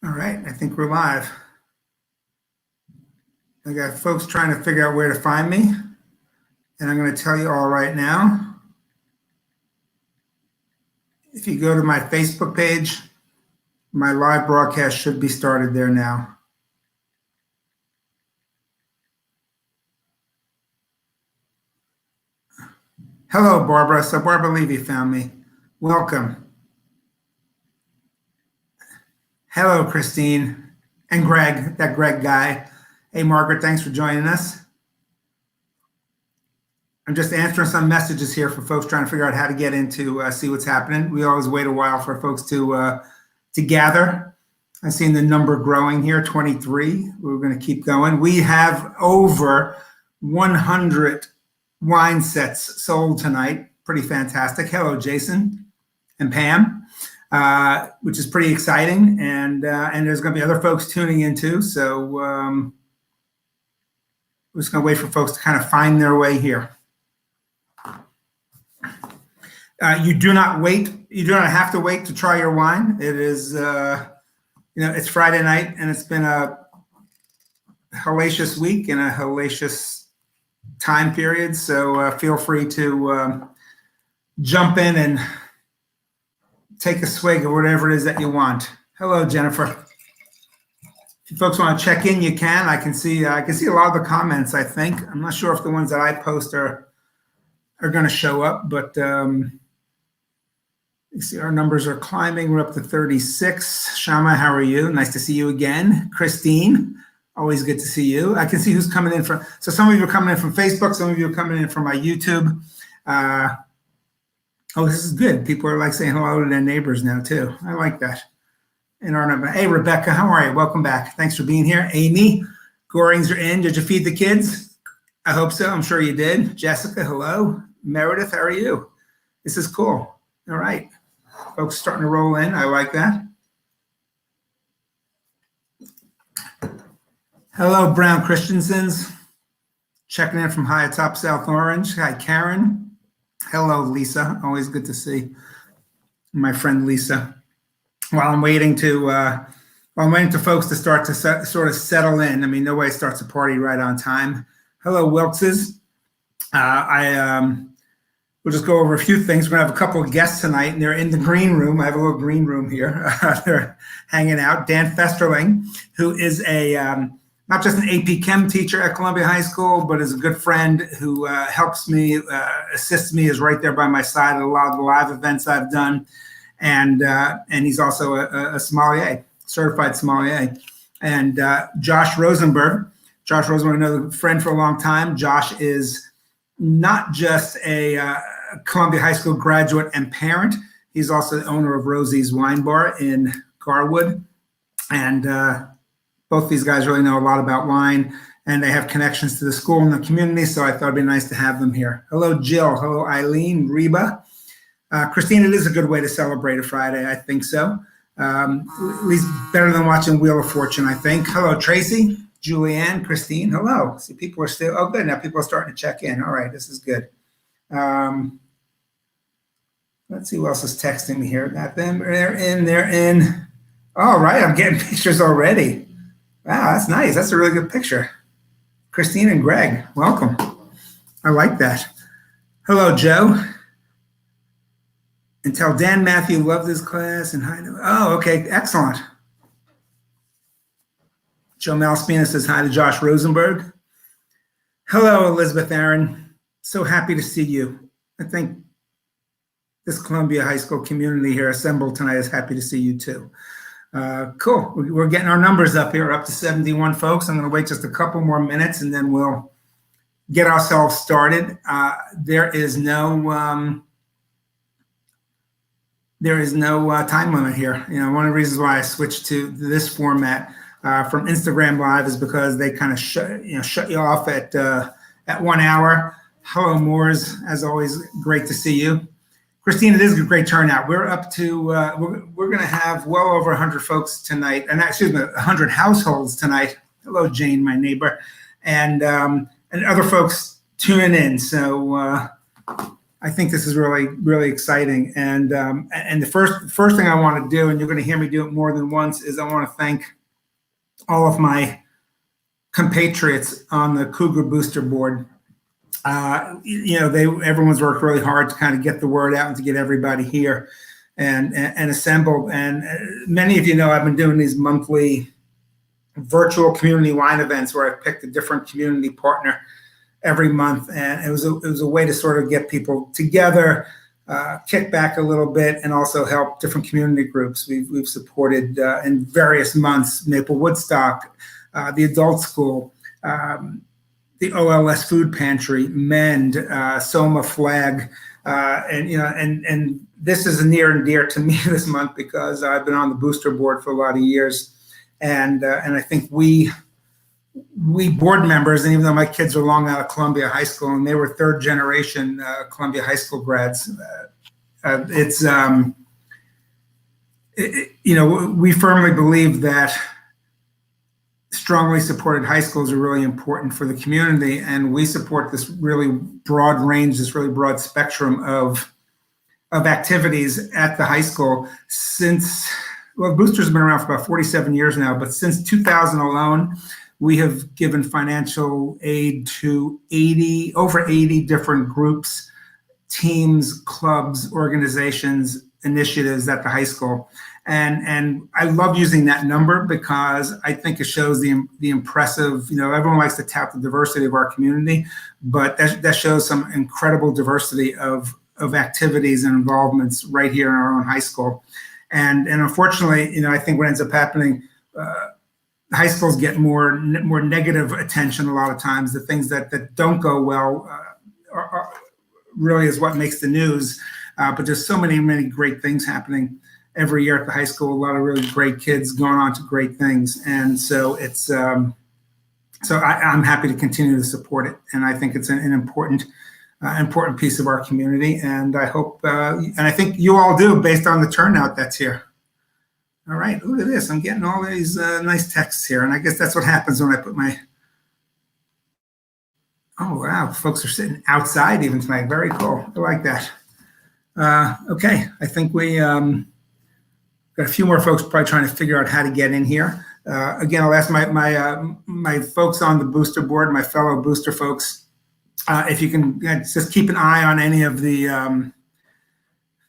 All right, I think we're live. I got folks trying to figure out where to find me, and I'm going to tell you all right now. If you go to my Facebook page, my live broadcast should be started there now. Hello, Barbara. So Barbara Levy found me. Welcome. Hello, Christine and Greg, that Greg guy. Hey, Margaret, thanks for joining us. I'm just answering some messages here for folks trying to figure out how to get into see what's happening. We always wait a while for folks to gather. I've seen the number growing here, 23. We're going to keep going. We have over 100 wine sets sold tonight. Pretty fantastic. Hello, Jason and Pam, which is pretty exciting. And there's going to be other folks tuning in too. So we're just going to wait for folks to kind of find their way here. You do not wait. You do not have to wait to try your wine. It is, it's Friday night, and it's been a hellacious week and a hellacious time period. So feel free to jump in and take a swig or whatever it is that you want. Hello, Jennifer. If you folks want to check in, you can. I can see a lot of the comments. I think I'm not sure if the ones that I post are going to show up, but. You see our numbers are climbing. We're up to 36. Shama, how are you? Nice to see you again. Christine, always good to see you. I can see who's coming in from. So some of you are coming in from Facebook. Some of you are coming in from my YouTube. This is good. People are like saying hello to their neighbors now too. I like that. In our number. Hey, Rebecca, how are you? Welcome back. Thanks for being here. Amy, Gorings are in. Did you feed the kids? I hope so. I'm sure you did. Jessica, hello. Meredith, how are you? This is cool. All right. Folks starting to roll in. I like that. Hello, Brown Christensen's. Checking in from high atop South Orange. Hi, Karen. Hello, Lisa. Always good to see my friend Lisa. While I'm waiting to folks to start to sort of settle in. I mean, nobody starts a party right on time. Hello, Wilkses. We'll just go over a few things. We're going to have a couple of guests tonight, and they're in the green room. I have a little green room here. They're hanging out. Dan Festerling, who is not just an AP Chem teacher at Columbia High School, but is a good friend who helps me, assists me, is right there by my side at a lot of the live events I've done. And he's also a sommelier, certified sommelier. And Josh Rosenberg. Josh Rosenberg, another friend for a long time. Josh is not just a Columbia High School graduate and parent. He's also the owner of Rosie's Wine Bar in Garwood. And both these guys really know a lot about wine, and they have connections to the school and the community, so I thought it'd be nice to have them here. Hello, Jill. Hello, Eileen, Reba. Christine, it is a good way to celebrate a Friday. I think so. At least better than watching Wheel of Fortune, I think. Hello, Tracy. Julianne, Christine, hello. See, people are still, oh, good. Now people are starting to check in. All right, this is good. Let's see who else is texting me here. Got them. They're in. All right, I'm getting pictures already. Wow, that's nice. That's a really good picture. Christine and Greg, welcome. I like that. Hello, Joe. And tell Dan Matthew loved his class. And hi. Oh, okay, excellent. Joe Malspina says hi to Josh Rosenberg. Hello, Elizabeth Aaron. So happy to see you. I think this Columbia High School community here assembled tonight is happy to see you too. Cool. We're getting our numbers up here, up to 71 folks. I'm going to wait just a couple more minutes and then we'll get ourselves started. There is no time limit here. You know, one of the reasons why I switched to this format from Instagram Live is because they kind of shut you off at 1 hour. Hello, Moores. As always, great to see you. Christine, it is a great turnout. We're up to, we're going to have well over 100 folks tonight, and 100 households tonight. Hello, Jane, my neighbor, and other folks tuning in. So I think this is really, really exciting. And the first thing I want to do, and you're going to hear me do it more than once, is I want to thank all of my compatriots on the Cougar Booster Board. Everyone's worked really hard to kind of get the word out and to get everybody here and assembled. And many of you know I've been doing these monthly virtual community wine events where I picked a different community partner every month, and it was a way to sort of get people together, kick back a little bit, and also help different community groups. We've supported in various months Maple Woodstock, the Adult School, the OLS Food Pantry, Mend, Soma Flag, and this is near and dear to me this month because I've been on the booster board for a lot of years, and I think we board members, and even though my kids are long out of Columbia High School and they were third generation Columbia High School grads, we firmly believe that strongly supported high schools are really important for the community, and we support this really broad range, this really broad spectrum of activities at the high school Boosters have been around for about 47 years now, but since 2000 alone, we have given financial aid to over 80 different groups, teams, clubs, organizations, initiatives at the high school. And I love using that number because I think it shows the impressive, everyone likes to tout the diversity of our community, but that shows some incredible diversity of activities and involvements right here in our own high school. And unfortunately, I think what ends up happening, high schools get more negative attention a lot of times. The things that don't go well are really is what makes the news. But there's so many great things happening every year at the high school. A lot of really great kids going on to great things, and so it's I'm happy to continue to support it, and I think it's an important piece of our community, and I hope and I think you all do based on the turnout that's here. All right, look at this. I'm getting all these nice texts here, and I guess that's what happens when I put my. Oh wow, folks are sitting outside even tonight. Very cool. I like that. Okay, I think we got a few more folks probably trying to figure out how to get in here. Again, I'll ask my folks on the booster board, my fellow booster folks, if you can just keep an eye on any of the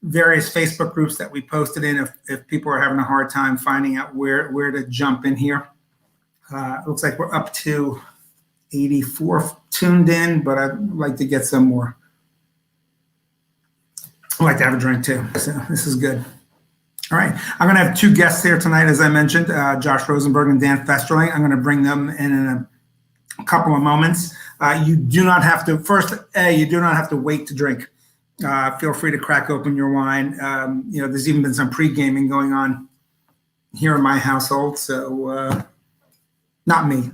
various Facebook groups that we posted in if people are having a hard time finding out where to jump in here. It looks like we're up to 84 tuned in, but I'd like to get some more. I'd like to have a drink too, so this is good. All right, I'm going to have two guests here tonight, as I mentioned, Josh Rosenberg and Dan Festerling. I'm going to bring them in a couple of moments. You do not have to, you do not have to wait to drink. Feel free to crack open your wine. There's even been some pre-gaming going on here in my household, so not me.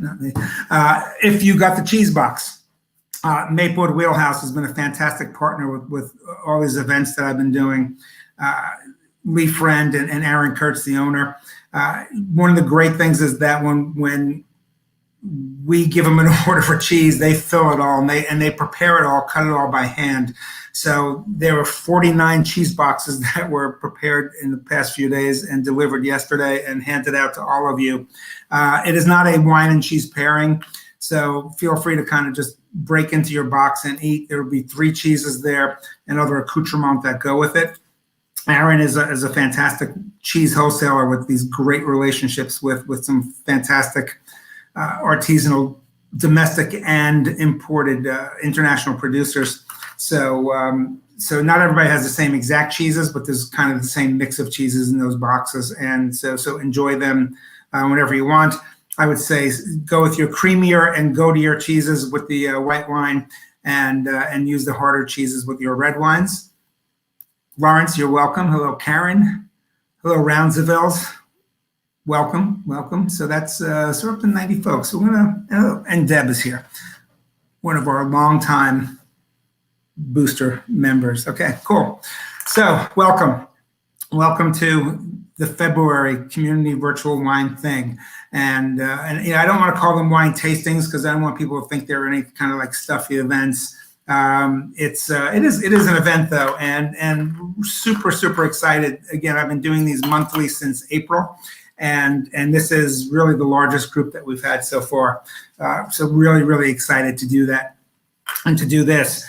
If you got the cheese box, Maplewood Wheelhouse has been a fantastic partner with all these events that I've been doing. Lee Friend and Aaron Kurtz, the owner. One of the great things is that when we give them an order for cheese, they fill it all and they prepare it all, cut it all by hand. So there were 49 cheese boxes that were prepared in the past few days and delivered yesterday and handed out to all of you. It is not a wine and cheese pairing, so feel free to kind of just break into your box and eat. There will be 3 cheeses there and other accoutrements that go with it. Aaron is a fantastic cheese wholesaler with these great relationships with some fantastic artisanal, domestic and imported international producers. So not everybody has the same exact cheeses, but there's kind of the same mix of cheeses in those boxes. And so enjoy them whenever you want. I would say go with your creamier and goatier cheeses with the white wine and use the harder cheeses with your red wines. Lawrence, you're welcome. Hello, Karen. Hello, Roundsevilles. Welcome. So that's so up to 90 folks. So we're gonna, and Deb is here, one of our longtime booster members. Okay, cool. So welcome to the February community virtual wine thing. And I don't want to call them wine tastings because I don't want people to think they're any kind of like stuffy events. It is an event though, and super excited. Again, I've been doing these monthly since April, and this is really the largest group that we've had so far. So really excited to do that and to do this.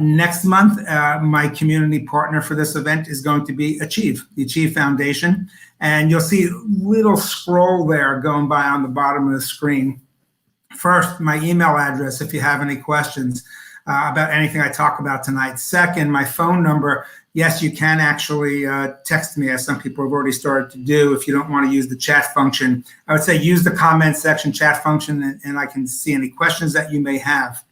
Next month, my community partner for this event is going to be Achieve, the Achieve Foundation. And you'll see a little scroll there going by on the bottom of the screen. First, my email address if you have any questions about anything I talk about tonight. Second, my phone number. Yes, you can actually text me, as some people have already started to do. If you don't want to use the chat function, I would say use the comment section chat function, and I can see any questions that you may have.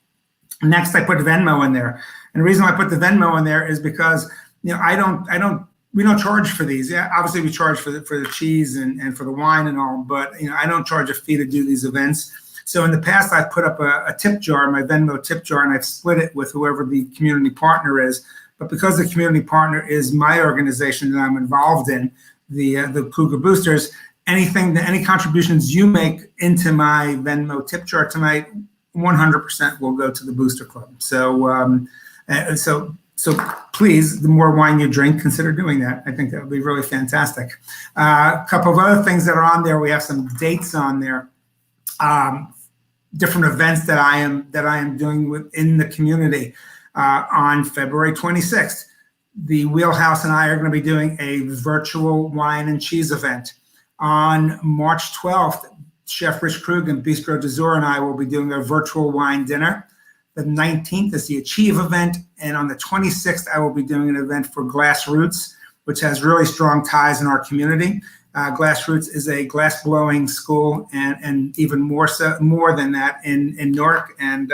Next, I put Venmo in there, and the reason I put the Venmo in there is because we don't charge for these. Yeah, obviously we charge for the cheese and for the wine and all, but I don't charge a fee to do these events. So in the past, I've put up a tip jar, my Venmo tip jar, and I've split it with whoever the community partner is. But because the community partner is my organization that I'm involved in, the Cougar Boosters, any contributions you make into my Venmo tip jar tonight, 100% will go to the Booster Club. So please, the more wine you drink, consider doing that. I think that would be really fantastic. A couple of other things that are on there. We have some dates on there. Different events that I am doing within the community. On February 26th, the Wheelhouse and I are going to be doing a virtual wine and cheese event. On March 12th, Chef Rich Krug and Bistro d'Azur and I will be doing a virtual wine dinner. The 19th is the Achieve event, and on the 26th, I will be doing an event for Glass Roots, which has really strong ties in our community. Glass Roots is a glass blowing school, and even more than that in Newark, and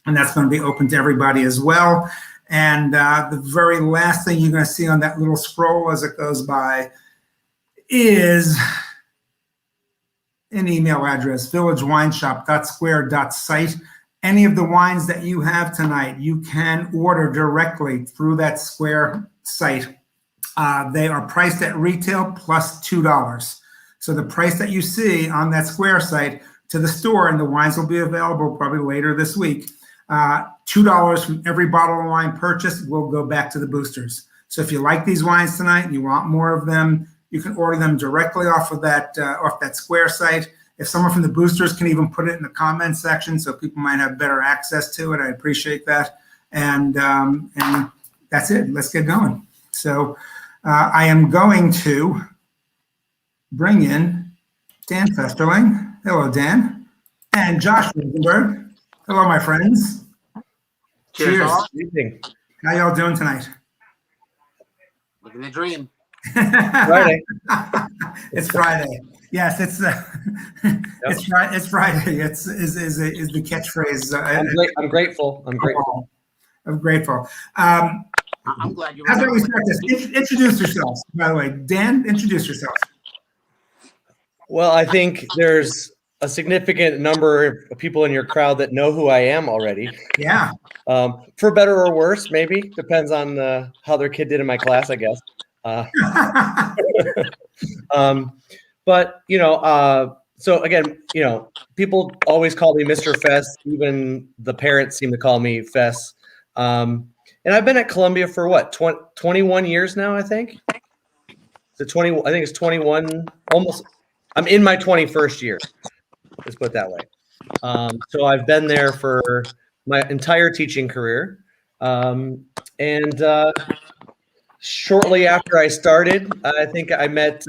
that's going to be open to everybody as well. And the very last thing you're going to see on that little scroll as it goes by is an email address, villageWineShop.square.site. Any of the wines that you have tonight, you can order directly through that Square site. They are priced at retail plus $2. So the price that you see on that Square site to the store, and the wines will be available probably later this week, $2 from every bottle of wine purchased will go back to the boosters. So if you like these wines tonight and you want more of them, you can order them directly off that Square site. If someone from the boosters can even put it in the comment section so people might have better access to it, I appreciate that. And that's it. Let's get going. So I am going to bring in Dan Festerling. Hello, Dan. And Josh Rosenberg. Hello, my friends. Cheers. Evening. How y'all doing tonight? Living the dream. Friday. It's Friday. Yes, it's it's Friday. Is the catchphrase. I'm grateful. I'm grateful. I'm grateful. I'm glad you. After we start this, introduce yourselves. By the way, Dan, introduce yourself. Well, I think there's a significant number of people in your crowd that know who I am already. Yeah. For better or worse, maybe depends on how their kid did in my class, I guess. But so again, people always call me Mr. Fess. Even the parents seem to call me Fess. And I've been at Columbia for what, 21 years now, I think. I think it's 21. Almost. I'm in my 21st year. Let's put it that way. So I've been there for my entire teaching career. And shortly after I started, I think I met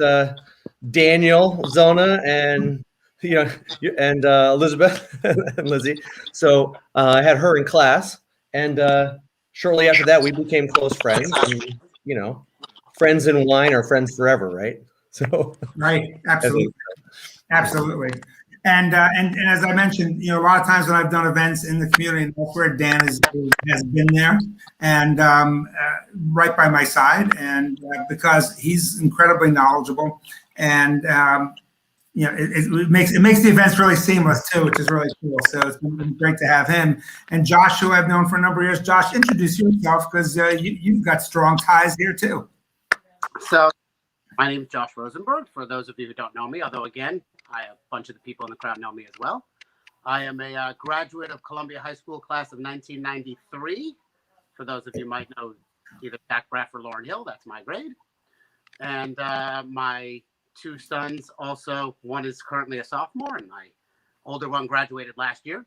Daniel Zona and Elizabeth and Lizzie. So I had her in class, and shortly after that, we became close friends. And, friends in wine are friends forever, right? So right, absolutely. And as I mentioned, a lot of times when I've done events in the community, that's where Dan has been there and right by my side, and because he's incredibly knowledgeable, and it makes the events really seamless too, which is really cool. So it's been great to have him. And Josh, who I've known for a number of years. Josh, introduce yourself, because you've got strong ties here too. So my name is Josh Rosenberg. For those of you who don't know me, although again, a bunch of the people in the crowd know me as well. I am a graduate of Columbia High School class of 1993. For those of you who might know either Jack Bradford or Lauren Hill, that's my grade. And my two sons also, one is currently a sophomore, and my older one graduated last year.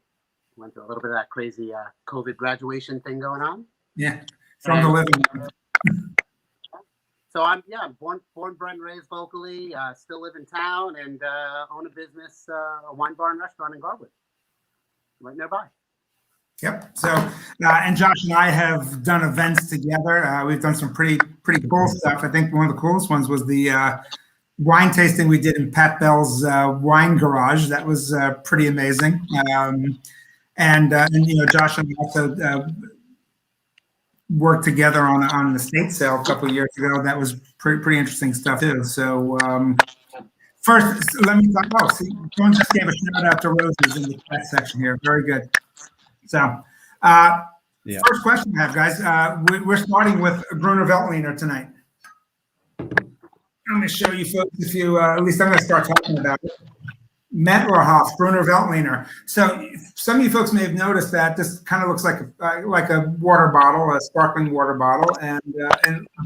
Went through a little bit of that crazy COVID graduation thing going on. Yeah, from the living room. So I'm born, bred, and raised locally. Still live in town and own a business, a wine bar and restaurant in Garwood, right nearby. Yep. So, and Josh and I have done events together. We've done some pretty cool stuff. I think one of the coolest ones was the wine tasting we did in Pat Bell's wine garage. That was pretty amazing. And Josh and I also worked together on an estate sale a couple of years ago. That was pretty interesting stuff too. So first, let me talk. Oh, see, someone just gave a shout out to Roses in the chat section here. Very good. So, First question I have, guys. We're starting with Gruner Veltliner tonight. I'm going to show you folks if you, at least I'm going to start talking about it. Mettlerhoff, Gruner Veltliner. So some of you folks may have noticed that this kind of looks like a water bottle, a sparkling water bottle, and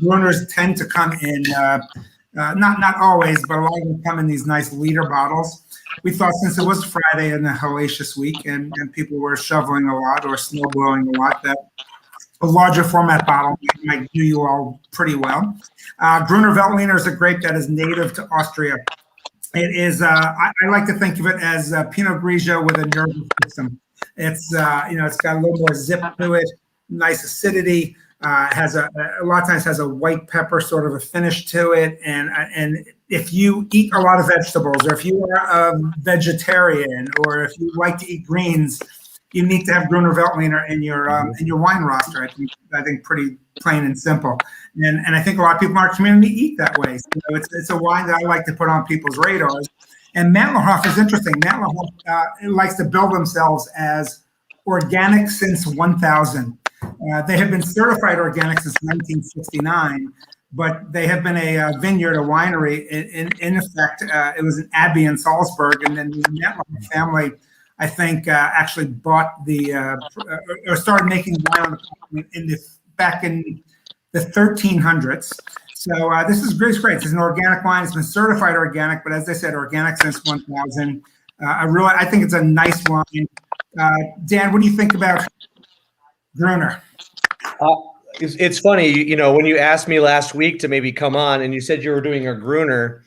Gruners tend to come in, not always, but a lot of them come in these nice liter bottles. We thought since it was Friday and a hellacious week and people were shoveling a lot or snow blowing a lot, that a larger format bottle might do you all pretty well. Gruner Veltliner is a grape that is native to Austria. It is, I like to think of it as Pinot Grigio with a nervous system. It's, it's got a little more zip to it, nice acidity, has a lot of times has a white pepper sort of a finish to it. And if you eat a lot of vegetables, or if you are a vegetarian, or if you like to eat greens, you need to have Gruner Veltliner in your wine roster. I think pretty plain and simple. And I think a lot of people in our community eat that way. So it's a wine that I like to put on people's radars. And Mettlerhoff is interesting. Mettlerhoff likes to build themselves as organic since 1000. They have been certified organic since 1969, but they have been a vineyard, a winery. In effect, it was an abbey in Salzburg, and then the Mettlerhoff family, I think, actually bought or started making wine back in the 1300s. So this is great. It's an organic wine. It's been certified organic, but as I said, organic since 1000. I think it's a nice wine. Dan, what do you think about Gruner? It's funny, when you asked me last week to maybe come on and you said you were doing a Gruner,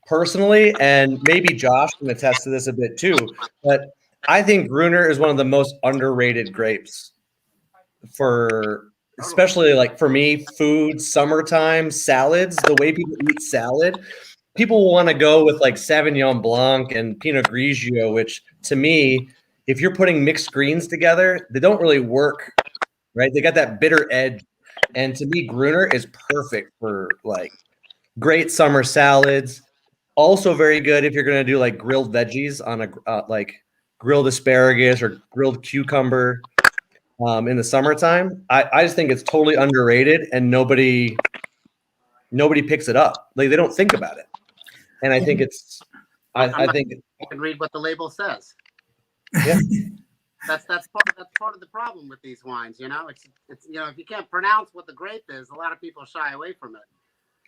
personally, and maybe Josh can attest to this a bit too, but I think Gruner is one of the most underrated grapes especially like for me, food, summertime, salads, the way people eat salad. People want to go with like Sauvignon Blanc and Pinot Grigio, which to me, if you're putting mixed greens together, they don't really work, right? They got that bitter edge. And to me, Gruner is perfect for like great summer salads. Also very good if you're going to do like grilled veggies on a like grilled asparagus or grilled cucumber in the summertime. I just think it's totally underrated and nobody picks it up. Like they don't think about it. And I think I think you can read what the label says. Yeah. That's part of the problem with these wines, It's if you can't pronounce what the grape is, a lot of people shy away from it.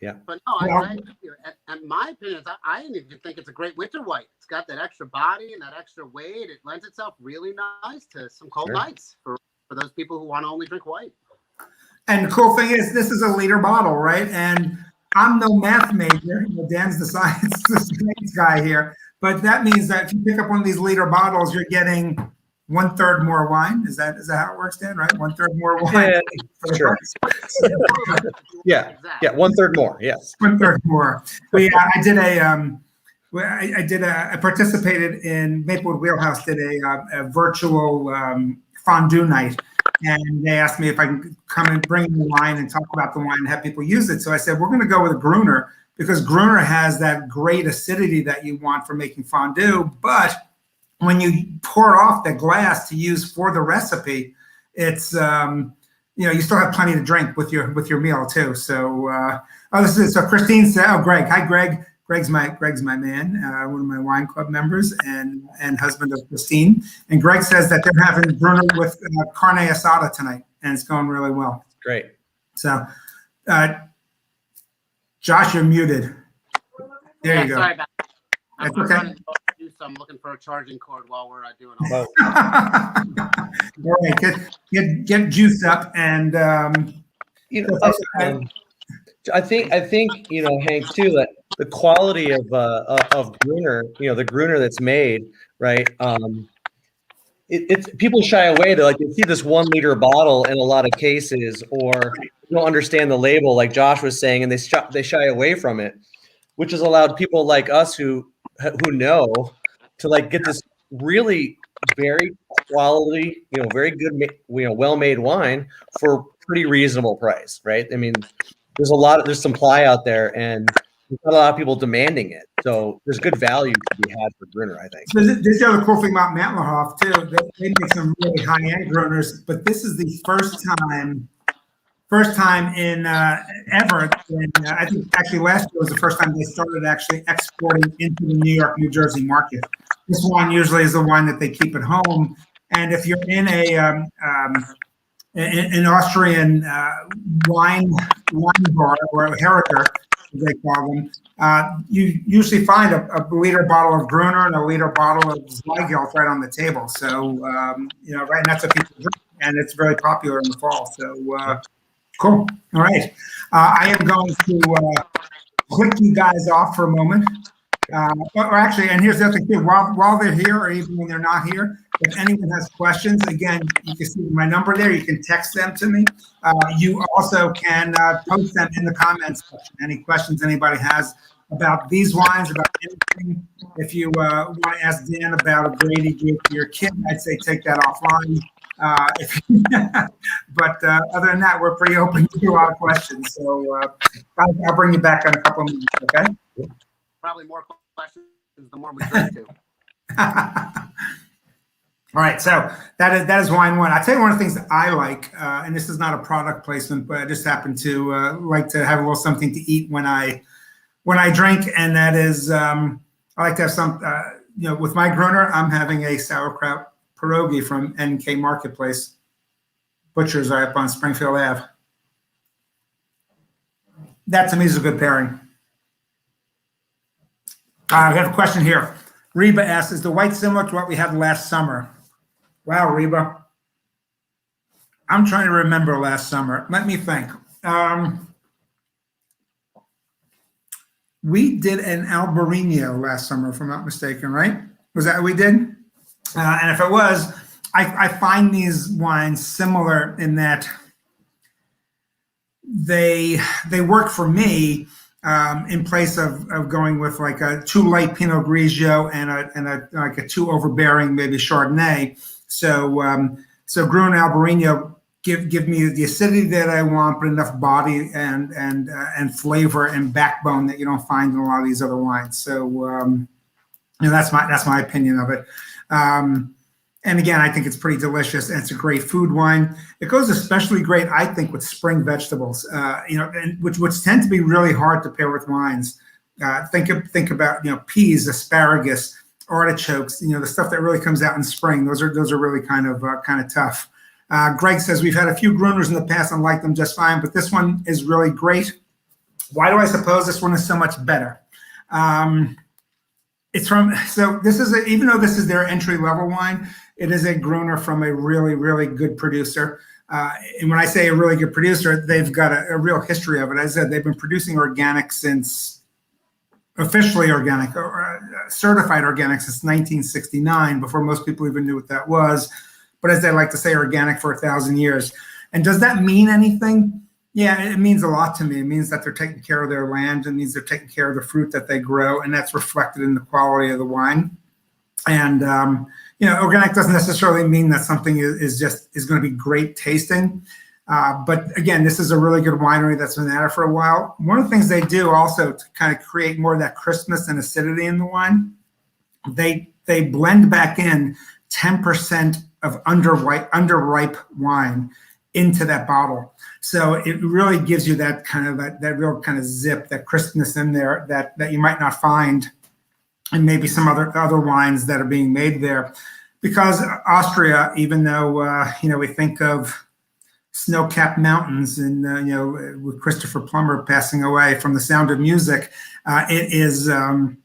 Yeah. But no, in my opinion, I even think it's a great winter white. It's got that extra body and that extra weight. It lends itself really nice to some cold nights for those people who want to only drink white. And the cool thing is, this is a liter bottle, right? And I'm no math major. Dan's the science guy here. But that means that if you pick up one of these liter bottles, you're getting 1/3 more wine. Is that how it works, Dan? Right? 1/3 more wine. Yeah, sure. Yeah, 1/3 more. Yes, 1/3 more. I participated in Maplewood Wheelhouse. Did a virtual fondue night, and they asked me if I can come and bring the wine and talk about the wine and have people use it. So I said we're going to go with a Gruner because Gruner has that great acidity that you want for making fondue, but when you pour it off the glass to use for the recipe, it's you still have plenty to drink with your meal too. So so Christine said, Greg, hi Greg. Greg's my man, one of my wine club members and husband of Christine. And Greg says that they're having Bruno with carne asada tonight, and it's going really well. Great. So, Josh, you're muted. There you go. Sorry about that. I'm That's okay. running low on juice, so I'm looking for a charging cord while we're doing all this. All right, get juiced up, and I think Hank too, that the quality of Gruner, the Gruner that's made, right? It's people shy away to, like, they see this 1 liter bottle in a lot of cases, or don't understand the label, like Josh was saying, and they shy away from it, which has allowed people like us who know to, like, get this really very quality, very good, well-made wine for pretty reasonable price, right? I mean, there's supply out there, and there's not a lot of people demanding it. So there's good value to be had for Gruner, I think. So this is the other cool thing about Matlerhoff too. They make some really high-end Gruners, but this is the first time in ever. I think actually last year was the first time they started actually exporting into the New York, New Jersey market. This wine usually is the wine that they keep at home, and if you're in an Austrian wine bar, or a Herricker, as they call them, you usually find a liter bottle of Gruner and a liter bottle of Zweigelt right on the table. So, right, and that's what people drink, and it's very popular in the fall. So, cool. All right. I am going to click you guys off for a moment. Or actually, and here's the other thing too, while they're here, or even when they're not here, if anyone has questions, again, you can see my number there. You can text them to me. You also can post them in the comments section. Any questions anybody has about these wines, about anything. If you want to ask Dan about a Grady gift for your kid, I'd say take that offline. But other than that, we're pretty open to a lot of questions. So I'll bring you back in a couple of minutes, okay? Probably more questions the more we drink to. All right, so that is wine one. I'll tell you one of the things that I like, and this is not a product placement, but I just happen to like to have a little something to eat when I drink, and that is I like to have some. With my Gruner, I'm having a sauerkraut pierogi from NK Marketplace Butchers right up on Springfield Ave. That to me is a good pairing. I have a question here. Reba asks, is the white similar to what we had last summer? Wow, Reba. I'm trying to remember last summer. Let me think. We did an Albarino last summer, if I'm not mistaken, right? Was that what we did? And if it was, I find these wines similar in that they work for me in place of going with like a too light Pinot Grigio and a too overbearing maybe Chardonnay. So Gruner Albarino give me the acidity that I want, but enough body and flavor and backbone that you don't find in a lot of these other wines. So that's my opinion of it. And again, I think it's pretty delicious, and it's a great food wine. It goes especially great, I think, with spring vegetables, and which tend to be really hard to pair with wines. Think about peas, asparagus, artichokes, the stuff that really comes out in spring. Those are really kind of tough. Greg says we've had a few Gruners in the past and liked them just fine, but this one is really great. Why do I suppose this one is so much better? Even though this is their entry level wine, it is a Gruner from a really, really good producer. And when I say a really good producer, they've got a real history of it. As I said, they've been producing organic since officially organic or certified organic since 1969, before most people even knew what that was. But as they like to say, organic for 1,000 years. And does that mean anything? Yeah, it means a lot to me. It means that they're taking care of their land. It means they're taking care of the fruit that they grow, and that's reflected in the quality of the wine. And organic doesn't necessarily mean that something is going to be great tasting. But again, this is a really good winery that's been at it for a while. One of the things they do also to kind of create more of that crispness and acidity in the wine, they blend back in 10% of underripe wine into that bottle. So it really gives you that kind of that real kind of zip, that crispness in there that you might not find in maybe some other wines that are being made there. Because Austria, even though we think of snow-capped mountains and with Christopher Plummer passing away from The Sound of Music, it is they're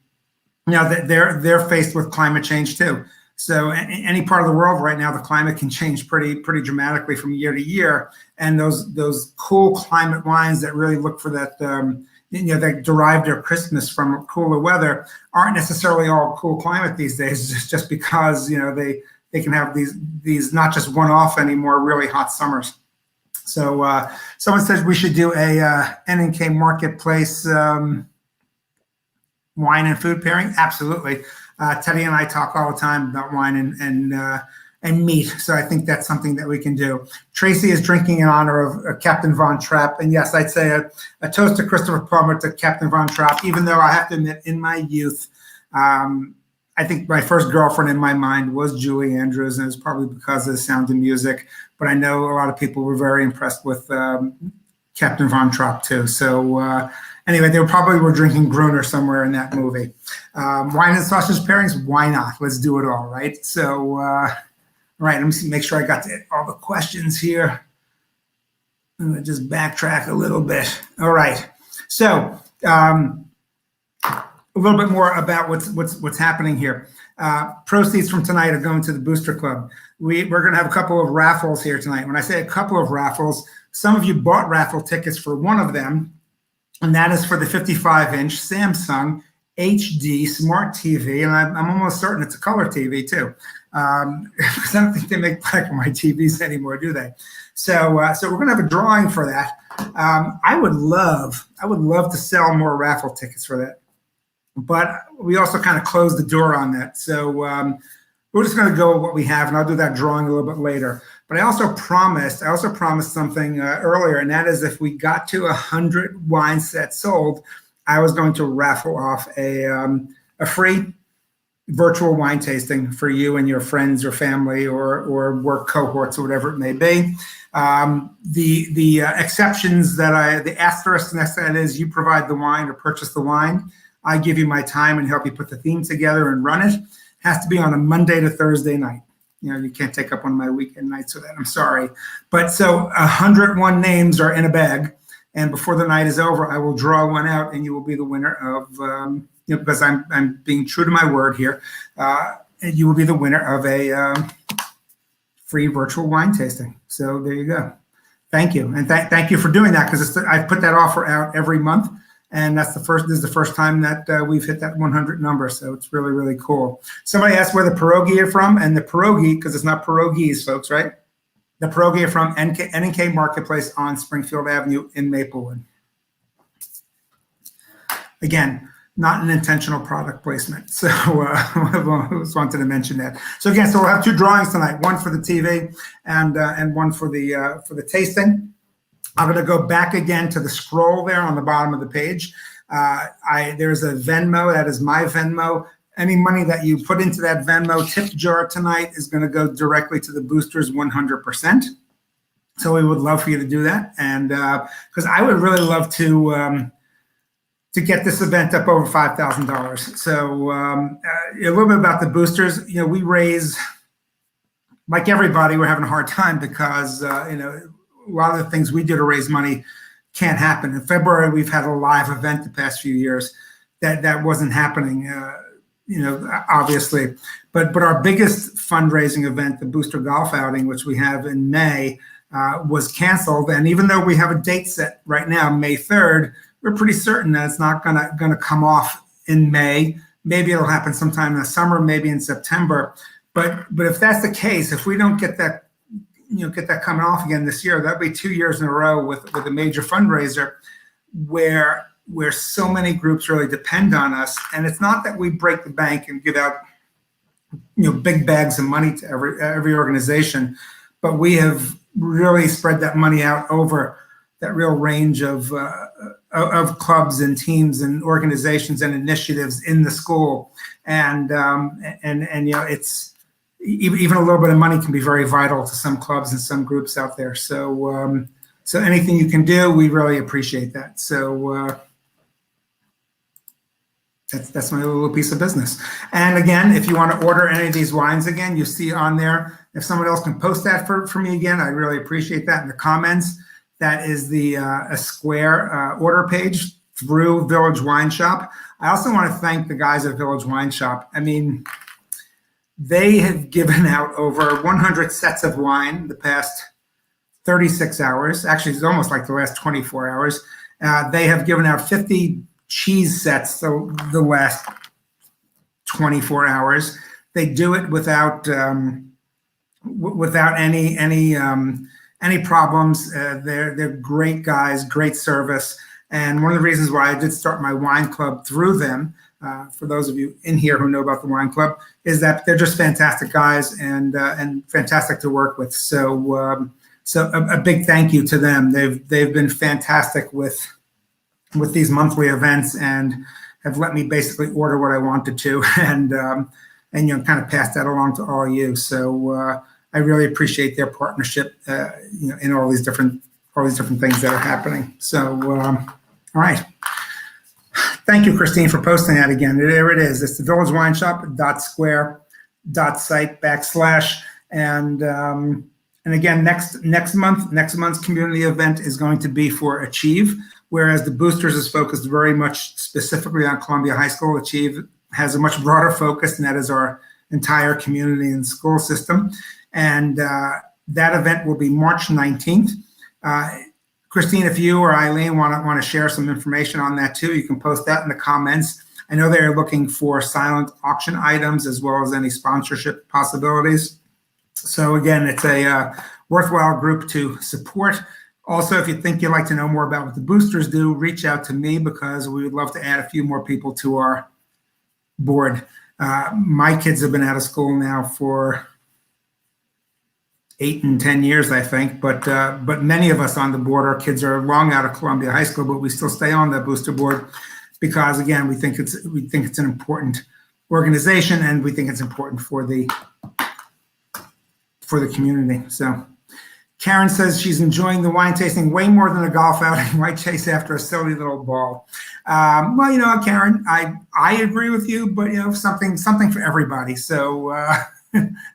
faced with climate change too. So any part of the world right now, the climate can change pretty dramatically from year to year, and those cool climate wines that really look for that that derive their crispness from cooler weather aren't necessarily all cool climate these days, just because they can have these not just one-off anymore, really hot summers. So someone says we should do a N&K Marketplace wine and food pairing. Absolutely. Teddy and I talk all the time about wine and meat, so I think that's something that we can do. Tracy is drinking in honor of Captain Von Trapp, and yes, I'd say a toast to Christopher Plummer, to Captain Von Trapp, even though I have to admit, in my youth, I think my first girlfriend in my mind was Julie Andrews, and it was probably because of The Sound of Music, but I know a lot of people were very impressed with Captain Von Trapp too. So anyway, they probably were drinking Gruner somewhere in that movie. Wine and sausage pairings, why not? Let's do it all, right? So, all right, let me make sure I got all the questions here. I'm going to just backtrack a little bit. All right, so a little bit more about what's happening here. Proceeds from tonight are going to the Booster Club. We're going to have a couple of raffles here tonight. When I say a couple of raffles, some of you bought raffle tickets for one of them, and that is for the 55-inch Samsung HD Smart TV, and I'm almost certain it's a color TV too, because I don't think they make black and white TVs anymore, do they? So we're going to have a drawing for that. I would love to sell more raffle tickets for that, but we also kind of closed the door on that. So we're just going to go with what we have, and I'll do that drawing a little bit later. But I also promised something earlier, and that is if we got to 100 wine sets sold, I was going to raffle off a free virtual wine tasting for you and your friends or family or work cohorts or whatever it may be. The exceptions the asterisk next to that is you provide the wine or purchase the wine. I give you my time and help you put the theme together and run it. Has to be on a Monday to Thursday night. You can't take up one of my weekend nights for that. I'm sorry. But so 101 names are in a bag. And before the night is over, I will draw one out, and you will be the winner of, because I'm being true to my word here, and you will be the winner of a free virtual wine tasting. So there you go. Thank you, and thank you for doing that, because I put that offer out every month, and this is the first time that we've hit that 100 number. So it's really, really cool. Somebody asked where the pierogi are from, and the pierogi, because it's not pierogies, folks, right? The pierogi are from N&K Marketplace on Springfield Avenue in Maplewood. Again, not an intentional product placement. So I just wanted to mention that. So again, we'll have two drawings tonight, one for the TV and one for the tasting. I'm going to go back again to the scroll there on the bottom of the page. There's a Venmo. That is my Venmo. Any money that you put into that Venmo tip jar tonight is going to go directly to the boosters 100%. So we would love for you to do that. And because I would really love to get this event up over $5,000. So a little bit about the boosters. We raise, like everybody, we're having a hard time because, a lot of the things we do to raise money can't happen. In February, we've had a live event the past few years that wasn't happening. Obviously, but our biggest fundraising event, the Booster Golf Outing, which we have in May, was canceled. And even though we have a date set right now, May 3rd, we're pretty certain that it's not gonna come off in May. Maybe it'll happen sometime in the summer, maybe in September. But if that's the case, if we don't get that coming off again this year, that'll be 2 years in a row with a major fundraiser where so many groups really depend on us. And it's not that we break the bank and give out big bags of money to every organization, but we have really spread that money out over that real range of clubs and teams and organizations and initiatives in the school. And even a little bit of money can be very vital to some clubs and some groups out there. So, so anything you can do, we really appreciate that. So that's my little piece of business. And again, if you want to order any of these wines again, you see on there. If someone else can post that for me again, I really appreciate that in the comments. That is the a Square order page through Village Wine Shop. I also want to thank the guys at Village Wine Shop. I mean, they have given out over 100 sets of wine the past 36 hours. Actually, it's almost like the last 24 hours. They have given out 50 cheese sets the last 24 hours. They do it without without any problems. They're great guys, great service. And one of the reasons why I did start my wine club through them, for those of you in here who know about the wine club, is that they're just fantastic guys and fantastic to work with. So so a big thank you to them. They've been fantastic with these monthly events and have let me basically order what I wanted to and you know, kind of pass that along to all of you. So I really appreciate their partnership, you know, in all these different things that are happening. So all right. Thank you, Christine, for posting that again. There it is. It's the villagewinesshop.square.site/ and again, next month's community event is going to be for Achieve, whereas the Boosters is focused very much specifically on Columbia High School. Achieve has a much broader focus, and that is our entire community and school system. And that event will be March 19th. Christine, if you or Eileen want to share some information on that too, you can post that in the comments. I know they're looking for silent auction items as well as any sponsorship possibilities. So again, it's a worthwhile group to support. Also, if you think you'd like to know more about what the Boosters do, reach out to me because we would love to add a few more people to our board. My kids have been out of school now for 8 and 10 years, I think, but many of us on the board, our kids are long out of Columbia High School, but we still stay on the Booster board because, again, we think it's an important organization and we think it's important for the community. So Karen says she's enjoying the wine tasting way more than a golf outing. Why chase after a silly little ball? Well, you know, Karen, I agree with you, but you know, something for everybody. So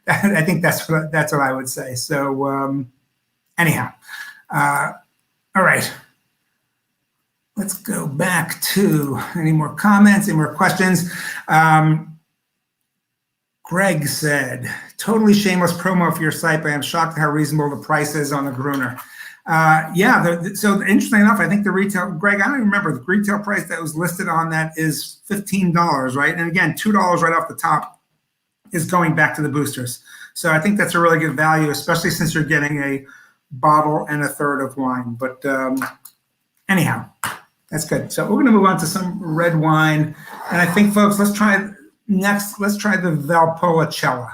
I think that's what I would say. So anyhow, all right. Let's go back to any more comments, any more questions. Greg said, totally shameless promo for your site, but I'm shocked at how reasonable the price is on the Gruner. Yeah, so interesting enough, I think the retail, Greg, I don't remember, the retail price that was listed on that is $15, right? And again, $2 right off the top is going back to the Boosters. So I think that's a really good value, especially since you're getting a bottle and a third of wine. But anyhow, that's good. So we're going to move on to some red wine. And I think, folks, let's try the Valpolicella.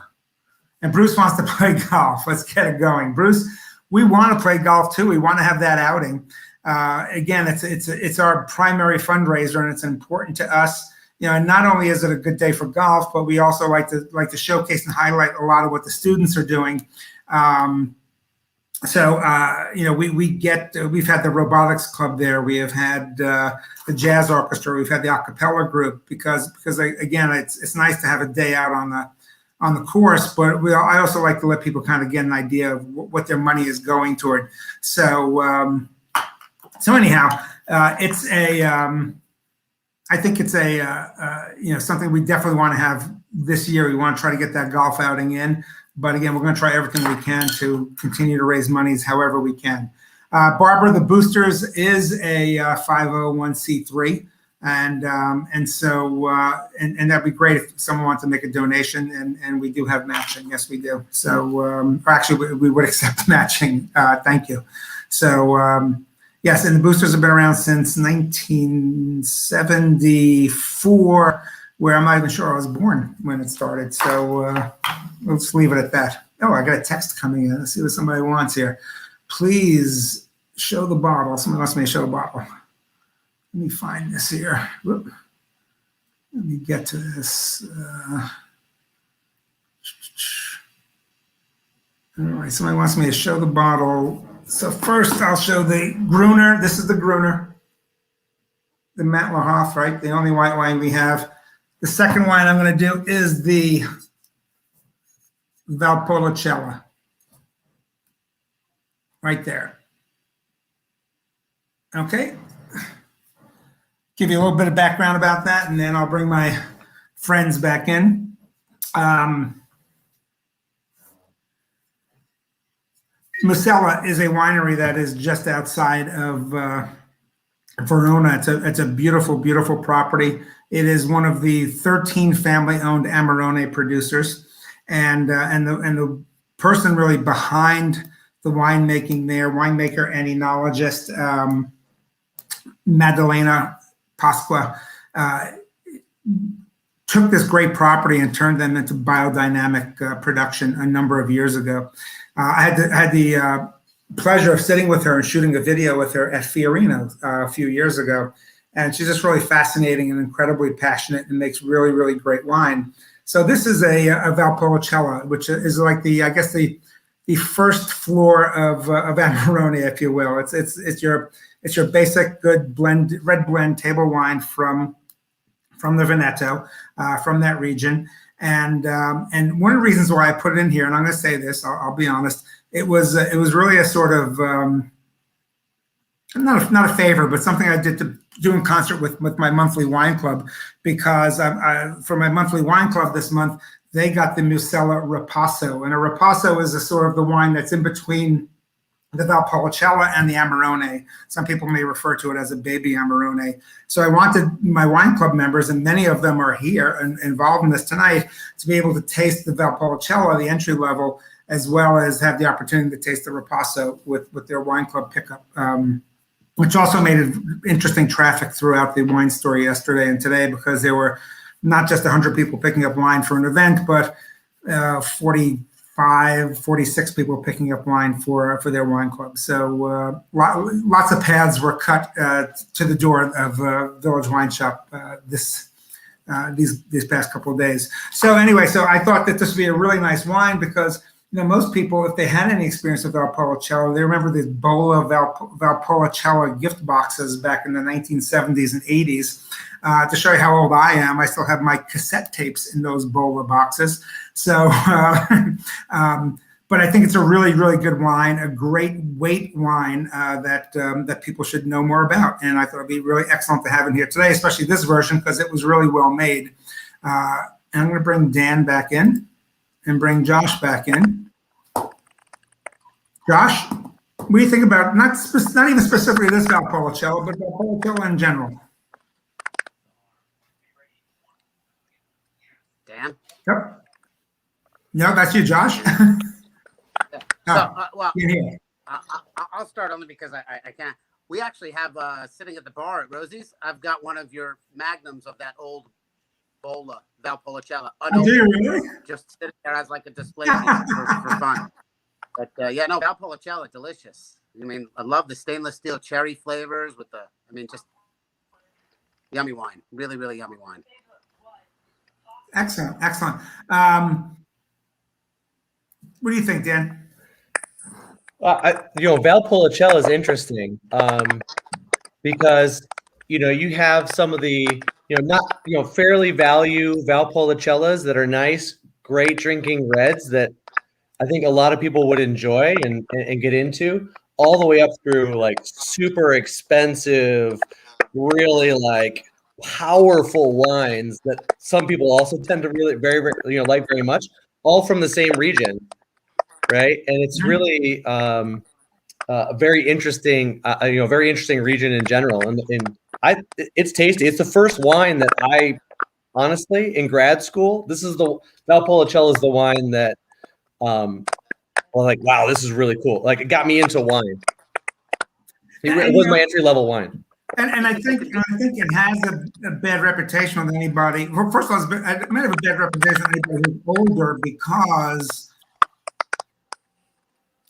And Bruce wants to play golf. Let's get it going. Bruce, we want to play golf too. We want to have that outing. Again, it's our primary fundraiser, and it's important to us. You know, and not only is it a good day for golf, but we also like to showcase and highlight a lot of what the students are doing. You know, we've had the robotics club there. We have had the jazz orchestra. We've had the a cappella group because again, it's nice to have a day out on the course. But I also like to let people kind of get an idea of what their money is going toward. So anyhow, it's I think it's you know, something we definitely want to have this year. We want to try to get that golf outing in. But again, we're going to try everything we can to continue to raise monies however we can. Barbara, the Boosters is a 501c3, and so that'd be great if someone wants to make a donation, and we do have matching. Yes, we do. So actually, we would accept matching. Thank you. So yes, and the Boosters have been around since 1974. Where I'm not even sure I was born when it started. So let's leave it at that. Oh, I got a text coming in. Let's see what somebody wants here. Please show the bottle. Someone else may show the bottle. Let me find this here. Whoop. Let me get to this. All right, somebody wants me to show the bottle. So first I'll show the Gruner. This is the Gruner, the Matlahoff, right? The only white wine we have. The second wine I'm going to do is the Valpolicella, right there. Okay. Give you a little bit of background about that, and then I'll bring my friends back in. Musella is a winery that is just outside of Verona. It's a beautiful, beautiful property. It is one of the 13 family-owned Amarone producers, and the person really behind the winemaking there, winemaker and enologist Maddalena Pasqua, took this great property and turned them into biodynamic production a number of years ago. I had the pleasure of sitting with her and shooting a video with her at Fiorino a few years ago. And she's just really fascinating and incredibly passionate and makes really, really great wine. So this is a Valpolicella, which is like the first floor of Amarone, if you will. It's your basic good red blend table wine from the Veneto, from that region. And one of the reasons why I put it in here, and I'm going to say this, I'll be honest, it was really a sort of not a favor, but something I did to do in concert with my monthly wine club, because for my monthly wine club this month, they got the Musella Ripasso, and a Ripasso is a sort of the wine that's in between the Valpolicella and the Amarone. Some people may refer to it as a baby Amarone. So I wanted my wine club members, and many of them are here and involved in this tonight, to be able to taste the Valpolicella, the entry level, as well as have the opportunity to taste the Ripasso with their wine club pickup, which also made it interesting traffic throughout the wine store yesterday and today, because there were not just 100 people picking up wine for an event, but 46 people picking up wine for their wine club. So lots of paths were cut to the door of Village Wine Shop these past couple of days. So anyway, so I thought that this would be a really nice wine, because most people, if they had any experience with Valpolicella, they remember these Bola Valpolicella gift boxes back in the 1970s and 80s. To show you how old I am, I still have my cassette tapes in those Bola boxes. So, but I think it's a really, really good wine, a great weight wine that people should know more about. And I thought it'd be really excellent to have in here today, especially this version, because it was really well made. And I'm going to bring Dan back in and bring Josh back in. Josh, what do you think about, not even specifically this Valpolicella, but Valpolicella in general? Dan? Yep. No, that's you, Josh. I'll start only because I can't. We actually have sitting at the bar at Rosie's, I've got one of your magnums of that old Bola Valpolicella. Oh, do you really? Just sitting there as like a display piece for fun. But yeah, no, Valpolicella, delicious. I mean, I love the stainless steel cherry flavors with just yummy wine. Really, really yummy wine. Excellent, excellent. What do you think, Dan? Valpolicella is interesting because you have some of the fairly value Valpolicellas that are nice, great drinking reds that I think a lot of people would enjoy and get into, all the way up through like super expensive, really like powerful wines that some people also tend to really very, very like very much, all from the same region, right? And it's really a very interesting, very interesting region in general. And it's tasty. It's the first wine that I honestly in grad school. This is the Valpolicella is the wine that. Like, wow, this is really cool. Like, it got me into wine. It was my entry level wine. And I think it has a bad reputation with anybody. Well, first of all, it might have a bad reputation with anybody who's older, because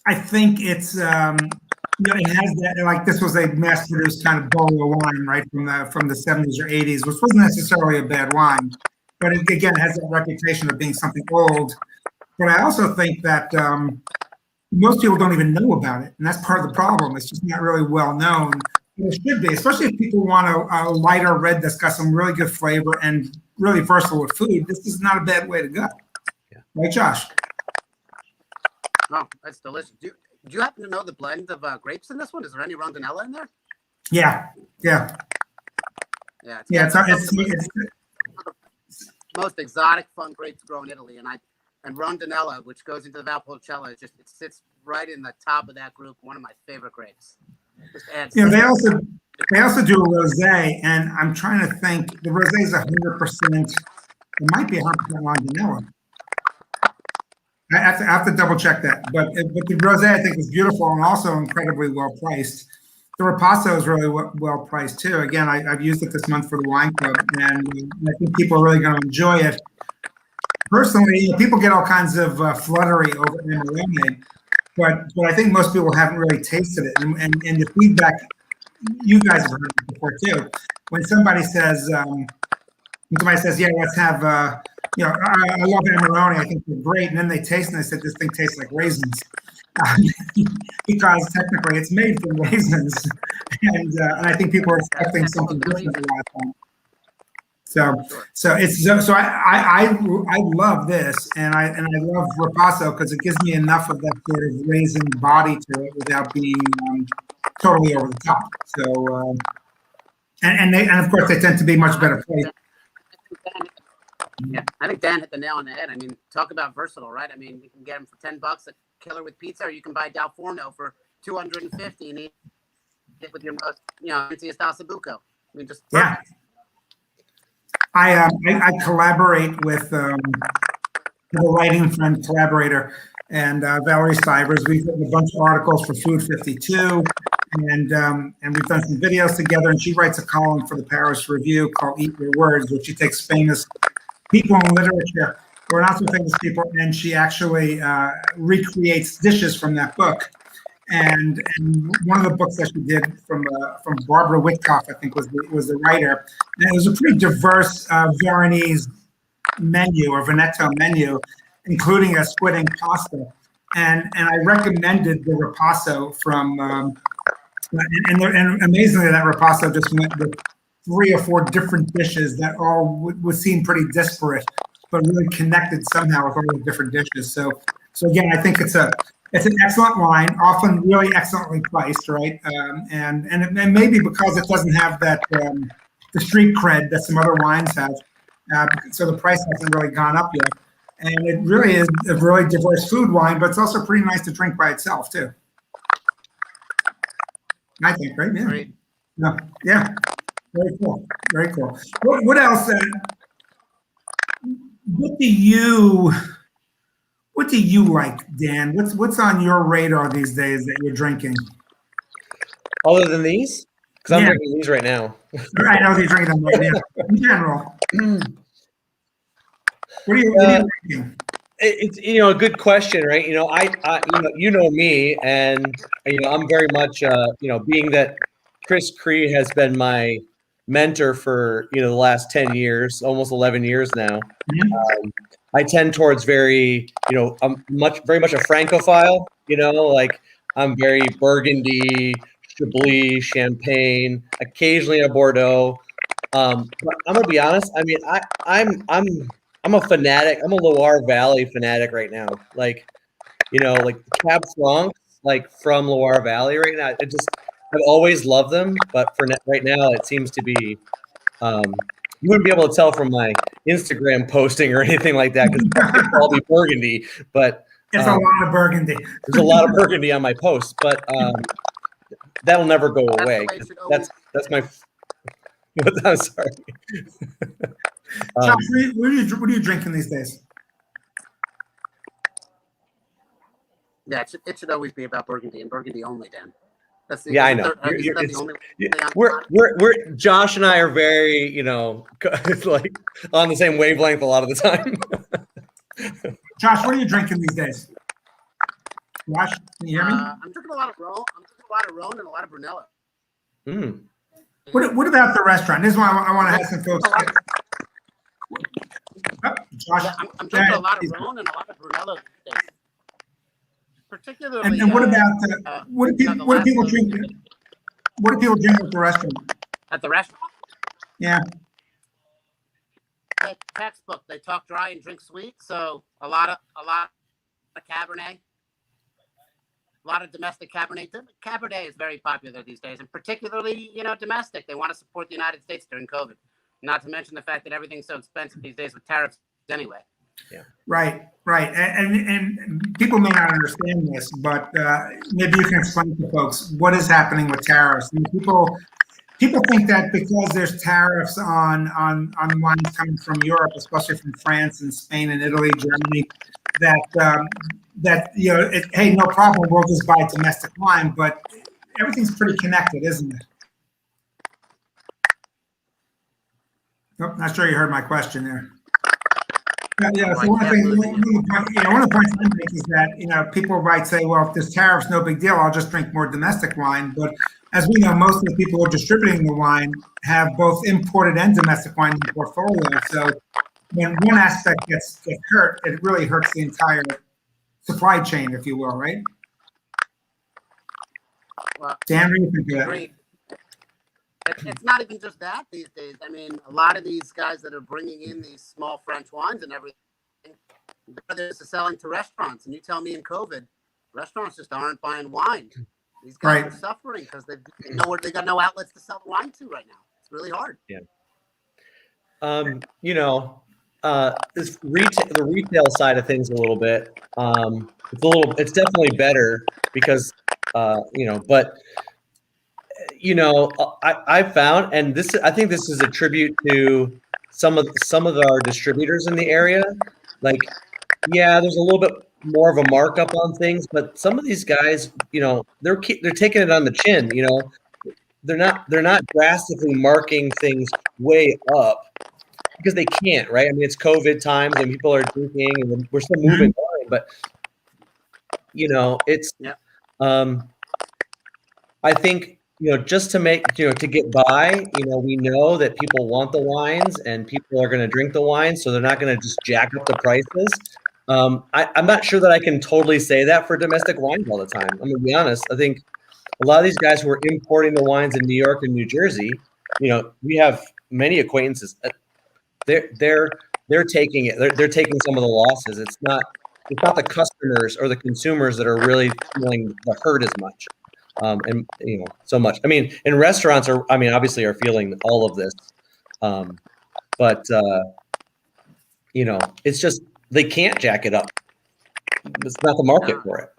I think it's it has that, like, this was a mass-produced kind of Bola wine, right, from the 70s or 80s, which wasn't necessarily a bad wine, but it again has that reputation of being something old. But I also think that most people don't even know about it, and that's part of the problem. It's just not really well known. It should be, especially if people want a lighter red that's got some really good flavor and really versatile with food. This is not a bad way to go. Yeah. Right, Josh? Oh, that's delicious. Do you happen to know the blend of grapes in this one? Is there any rondinella in there? Yeah. Yeah. It's most exotic fun grapes grow in Italy, and rondinella, which goes into the Valpolicella, it sits right in the top of that group. One of my favorite grapes. Just adds. they also do a rosé, and I'm trying to think. The rosé is 100%. It might be 100% rondinella. I have to double check that, but the rosé I think is beautiful and also incredibly well priced. The Ripasso is really well priced too. Again, I've used it this month for the wine club, and I think people are really going to enjoy it. Personally, people get all kinds of fluttery over Amarone, but I think most people haven't really tasted it. And the feedback, you guys have heard it before too. When somebody says, yeah, let's have, I love Amarone, I think they're great. And then they taste and they said, this thing tastes like raisins. Because technically it's made from raisins. And I think people are expecting something different a lot of times. So I love this, and I love Ripasso because it gives me enough of that sort of raisin body to it without being totally over the top. So and of course they tend to be much better priced. Yeah, I think Dan hit the nail on the head. I mean, talk about versatile, right? I mean, you can get them for $10 a killer with pizza, or you can buy Dal Forno for $250 and eat it with your most, fanciest ossobuco. I mean, just perfect. Yeah. I collaborate with a writing friend collaborator and Valerie Stivers. We've written a bunch of articles for Food 52, and we've done some videos together. And she writes a column for the Paris Review called "Eat Your Words," which she takes famous people in literature or not so famous people, and she actually recreates dishes from that book. And one of the books that she did from Barbara Whitcock, I think was the writer. And it was a pretty diverse Veronese menu or Veneto menu, including a squid ink pasta. And I recommended the ripasso from, and amazingly that ripasso just went with 3 or 4 different dishes that all would seem pretty disparate, but really connected somehow with all the different dishes. So again, I think it's an excellent wine, often really excellently priced, right? And maybe because it doesn't have that the street cred that some other wines have, so the price hasn't really gone up yet. And it really is a really diverse food wine, but it's also pretty nice to drink by itself too. I think, right? Yeah. Great. Yeah. Very cool. Very cool. What else? What do you like, Dan? What's on your radar these days that you're drinking? Other than these? Because I'm drinking these right now. I know you're drinking them right now. In general. What are you drinking? It's a good question, right? I you know me, and I'm very much being that Chris Cree has been my mentor for the last 10 years, almost 11 years now. Mm-hmm. I tend towards very I'm very much a Francophile. Like I'm very Burgundy, Chablis, Champagne, occasionally a Bordeaux. But I'm gonna be honest. I mean, I'm a fanatic. I'm a Loire Valley fanatic right now. Like Cab Francs, like from Loire Valley right now. I've always loved them, but for right now, it seems to be. You wouldn't be able to tell from my Instagram posting or anything like that because it's all be Burgundy. But it's a lot of Burgundy. There's a lot of Burgundy on my posts, but that'll never go away. That's my. I'm sorry. Josh, what are you drinking these days? Yeah, it should always be about Burgundy and Burgundy only, Dan. I know. We're Josh and I are very, like on the same wavelength a lot of the time. Josh, what are you drinking these days? Josh, can you hear me? I'm drinking a lot of Rhone. I'm drinking a lot of Rhone and a lot of Brunello. What about the restaurant? This is why I want to have some folks. Josh, I'm drinking a lot of Rhone and a lot of Brunello. particularly. And what about what do you know, the people last drink? What do people drink at the restaurant? at the restaurant? Yeah. Textbook. They talk dry and drink sweet. So a lot of Cabernet, a lot of domestic Cabernet. Cabernet is very popular these days, and particularly domestic. They want to support the United States during COVID. Not to mention the fact that everything's so expensive these days with tariffs anyway. Yeah. Right. And people may not understand this, but maybe you can explain to folks what is happening with tariffs. I mean, people think that because there's tariffs on wines coming from Europe, especially from France and Spain and Italy, Germany, that hey, no problem, we'll just buy domestic wine. But everything's pretty connected, isn't it? Nope, not sure you heard my question there. Yeah, so one of the points I make is that people might say, well, if there's tariffs, no big deal, I'll just drink more domestic wine. But as we know, most of the people who are distributing the wine have both imported and domestic wine in the portfolio. So when one aspect gets hurt, it really hurts the entire supply chain, if you will, right? Well, Dan, what do you think of that? great. It's not even just that these days. I mean, a lot of these guys that are bringing in these small French wines and everything, they're just selling to restaurants. And you tell me in COVID, restaurants just aren't buying wine. These guys are suffering because they got no outlets to sell wine to right now. It's really hard. Yeah. The retail side of things a little bit. It's definitely better because but I found, and I think this is a tribute to some of our distributors in the area. Like, yeah, there's a little bit more of a markup on things, but some of these guys, they're taking it on the chin. They're not drastically marking things way up because they can't, right? I mean, it's COVID times and people are drinking and we're still moving on, but it's I think just to get by, we know that people want the wines and people are going to drink the wine, so they're not going to just jack up the prices. I'm not sure that I can totally say that for domestic wines all the time. I'm going to be honest. I think a lot of these guys who are importing the wines in New York and New Jersey, we have many acquaintances. They're taking it. They're taking some of the losses. It's not the customers or the consumers that are really feeling the hurt as much. And so much. I mean, and restaurants obviously are feeling all of this, but it's just they can't jack it up. It's not the market for it.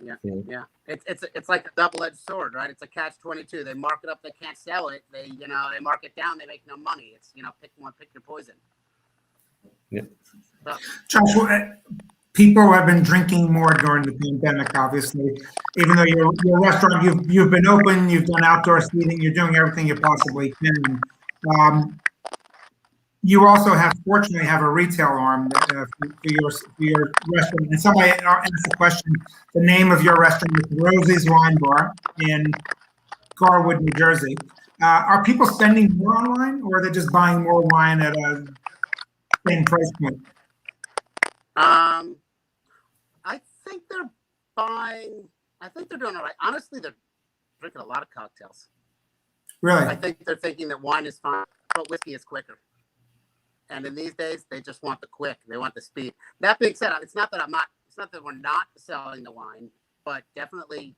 Yeah. It's like a double-edged sword, right? It's a catch-22. They mark it up, they can't sell it. They mark it down, they make no money. It's pick your poison. Yeah. So, Josh, people have been drinking more during the pandemic, obviously. Even though your restaurant, you've been open, you've done outdoor seating, you're doing everything you possibly can. You also fortunately have a retail arm for your restaurant. And somebody asked the question: the name of your restaurant is Rosie's Wine Bar in Garwood, New Jersey. Are people spending more on wine, or are they just buying more wine at a same price point? I think they're buying. I think they're doing all right. Honestly, they're drinking a lot of cocktails. Really? I think they're thinking that wine is fine, but whiskey is quicker. And in these days, they just want the quick. They want the speed. That being said, it's not that we're not selling the wine, but definitely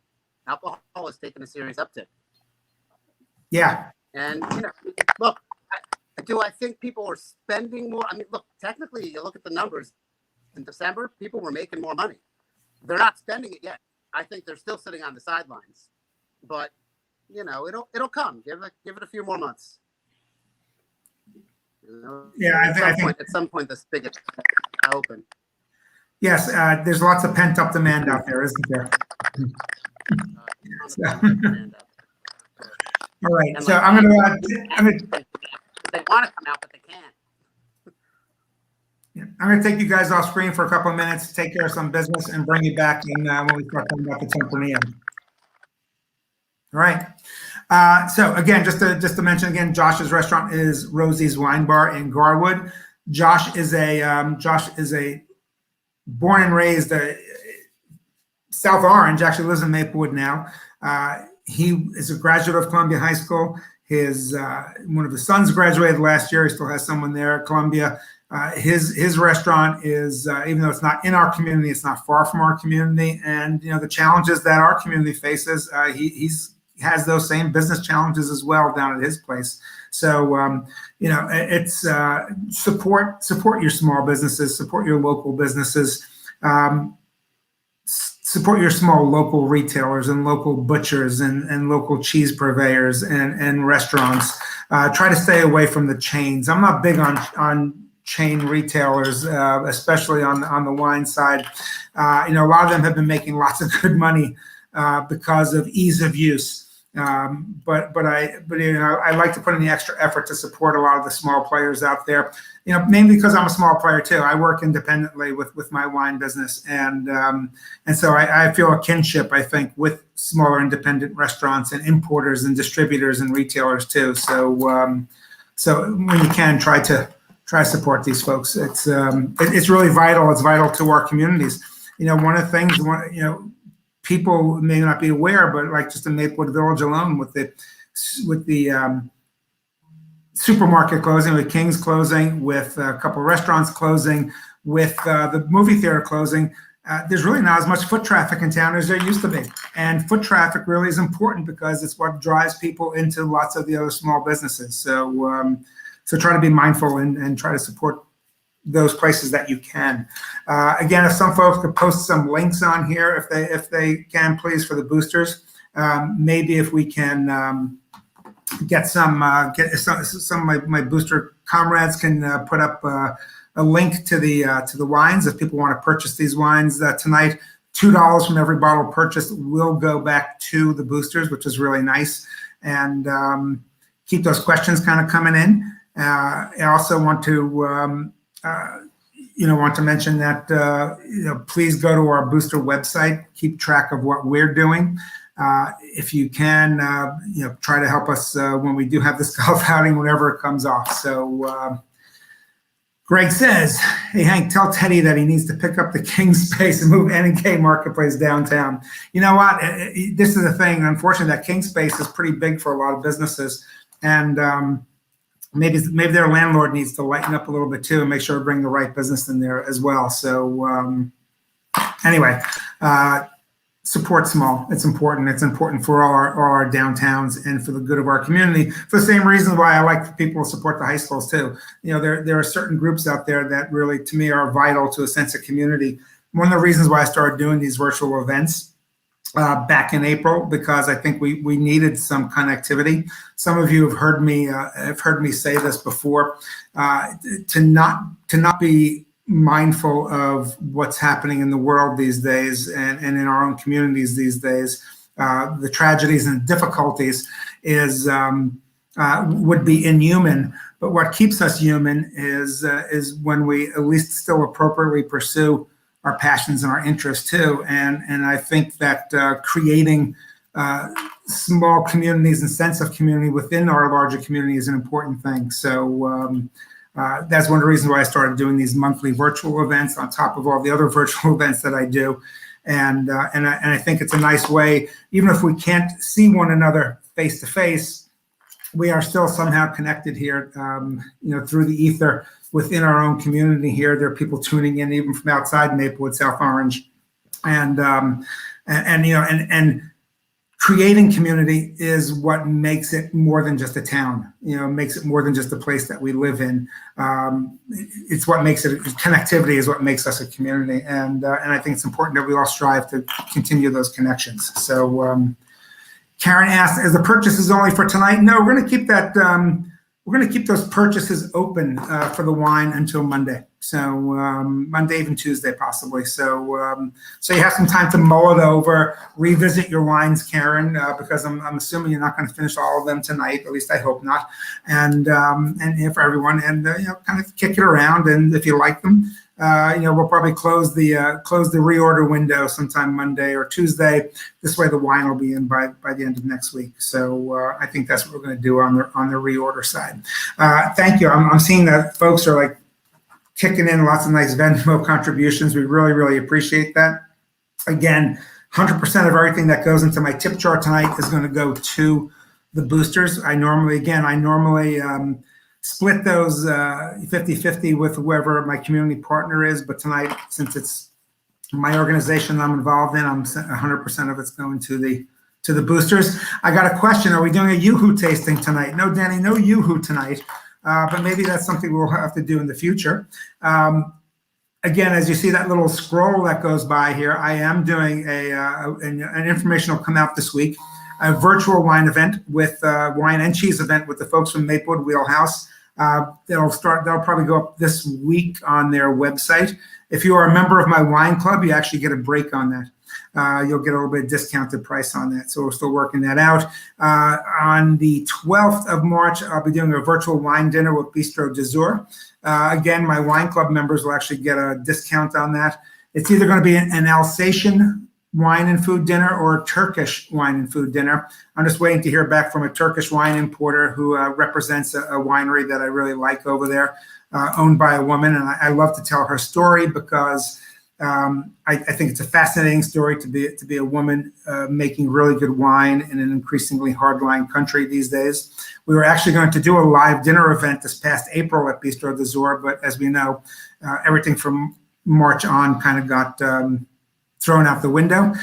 alcohol is taking a serious uptick. Yeah. And look, do I think people are spending more? I mean, look, technically, you look at the numbers. In December, people were making more money. They're not spending it yet. I think they're still sitting on the sidelines. But it'll come. Give it a few more months. Yeah, I think at some point the spigot open. Yes, there's lots of pent up demand out there, isn't there? All right, And so I'm going to. They want to come out, but they can't. I'm going to take you guys off screen for a couple of minutes, take care of some business, and bring you back in when we start talking about the Tempranillo. All right. So again, just to mention again, Josh's restaurant is Rosie's Wine Bar in Garwood. Josh is a born and raised South Orange, actually lives in Maplewood now. He is a graduate of Columbia High School. His one of his sons graduated last year. He still has someone there at Columbia. His restaurant is, even though it's not in our community, it's not far from our community. And the challenges that our community faces, he has those same business challenges as well down at his place. So it's support your small businesses, support your local businesses. Support your small local retailers and local butchers and local cheese purveyors and restaurants. Try to stay away from the chains. I'm not big on chain retailers, especially on the wine side. A lot of them have been making lots of good money because of ease of use. But I like to put in the extra effort to support a lot of the small players out there. Mainly because I'm a small player too. I work independently with my wine business, and so I feel a kinship, I think, with smaller independent restaurants and importers and distributors and retailers too. So when you can, try to support these folks. It's really vital. It's vital to our communities. One of the things people may not be aware, but like just in Maplewood Village alone, with the supermarket closing, with King's closing, with a couple of restaurants closing, with the movie theater closing, there's really not as much foot traffic in town as there used to be. And foot traffic really is important because it's what drives people into lots of the other small businesses. So try to be mindful and try to support those places that you can. Again, if some folks could post some links on here, if they can, please, for the boosters. Maybe if we can get some of my booster comrades can put up a link to the wines if people want to purchase these wines tonight. $2 from every bottle purchased will go back to the boosters, which is really nice. And keep those questions kind of coming in. I also want to mention that please go to our booster website, keep track of what we're doing. If you can, try to help us when we do have this golf outing, whenever it comes off. So Greg says, hey, Hank, tell Teddy that he needs to pick up the King space and move NK Marketplace downtown. You know what? This is the thing. Unfortunately, that King space is pretty big for a lot of businesses. And maybe their landlord needs to lighten up a little bit too and make sure to bring the right business in there as well. So anyway, support small. It's important. It's important for all our downtowns and for the good of our community. For the same reason why I like people to support the high schools too. There are certain groups out there that really, to me, are vital to a sense of community. One of the reasons why I started doing these virtual events back in April, because I think we needed some connectivity. Some of you have heard me say this before, to not be mindful of what's happening in the world these days and in our own communities these days. The tragedies and difficulties would be inhuman. But what keeps us human is when we at least still appropriately pursue our passions and our interests too. And I think that creating small communities and sense of community within our larger community is an important thing. So that's one of the reasons why I started doing these monthly virtual events on top of all the other virtual events that I do. And I think it's a nice way, even if we can't see one another face to face, we are still somehow connected here, through the ether within our own community here. There are people tuning in even from outside Maplewood, South Orange, and creating community is what makes it more than just a town. Makes it more than just a place that we live in. It's what makes it, connectivity is what makes us a community, and I think it's important that we all strive to continue those connections. So Karen asked, "Is the purchases only for tonight?" No, we're going to keep that. We're going to keep those purchases open for the wine until Monday. So Monday, even Tuesday, possibly. So you have some time to mull it over, revisit your wines, Karen, because I'm assuming you're not going to finish all of them tonight. At least I hope not. And for everyone, and kind of kick it around. And if you like them, we'll probably close the reorder window sometime Monday or Tuesday. This way, the wine will be in by the end of next week. So I think that's what we're going to do on the reorder side. Thank you. I'm seeing that folks are like kicking in lots of nice Venmo contributions. We really, really appreciate that. Again, 100% of everything that goes into my tip jar tonight is going to go to the boosters. I normally split those 50-50 with whoever my community partner is. But tonight, since it's my organization I'm involved in, 100% of it's going to the boosters. I got a question. Are we doing a Yoo-Hoo tasting tonight? No, Danny, no Yoo-Hoo tonight. But maybe that's something we'll have to do in the future. Again, as you see that little scroll that goes by here, I am doing an information will come out this week, a virtual wine event with wine and cheese event with the folks from Maplewood Wheelhouse. They'll probably go up this week on their website. If you are a member of my wine club, you actually get a break on that. You'll get a little bit of discounted price on that. So we're still working that out. On the 12th of March, I'll be doing a virtual wine dinner with Bistro d'Azur. Again, my wine club members will actually get a discount on that. It's either going to be an Alsatian wine and food dinner or a Turkish wine and food dinner. I'm just waiting to hear back from a Turkish wine importer who represents a winery that I really like over there, owned by a woman. And I love to tell her story because I think it's a fascinating story to be a woman making really good wine in an increasingly hardline country these days. We were actually going to do a live dinner event this past April at Bistro d'Azur, but as we know, everything from March on kind of got thrown out the window.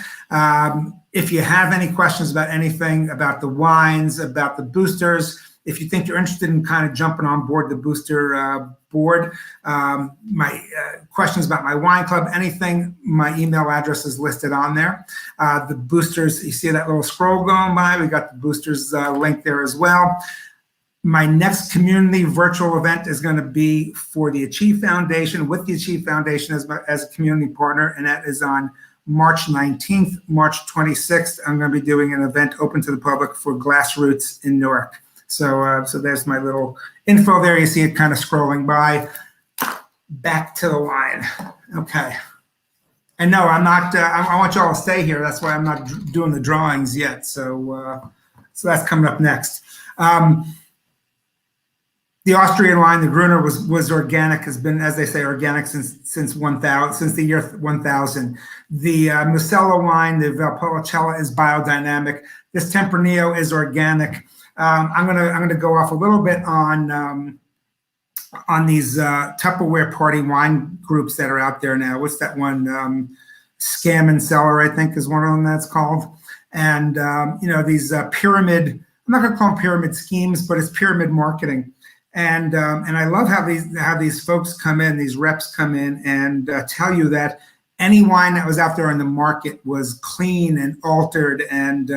If you have any questions about anything, about the wines, about the boosters, if you think you're interested in kind of jumping on board the booster board, my questions about my wine club, anything, my email address is listed on there. The boosters, you see that little scroll going by, we got the boosters link there as well. My next community virtual event is going to be for the Achieve Foundation, with the Achieve Foundation as a community partner, and that is on March 19th, March 26th. I'm going to be doing an event open to the public for Glassroots in Newark. So there's my little info there. You see it kind of scrolling by. Back to the wine. Okay. And no, I'm not, I want you all to stay here. That's why I'm not doing the drawings yet. So that's coming up next. The Austrian wine, the Gruner, was organic, has been, as they say, organic since the year 1000. The Musella wine, the Valpolicella, is biodynamic. This Tempranillo is organic. I'm gonna go off a little bit on these Tupperware party wine groups that are out there now. What's that one? Scam and Cellar, I think, is one of them that's called. And these pyramid. I'm not gonna call them pyramid schemes, but it's pyramid marketing. And I love how these folks come in, these reps come in and tell you that any wine that was out there on the market was clean and altered and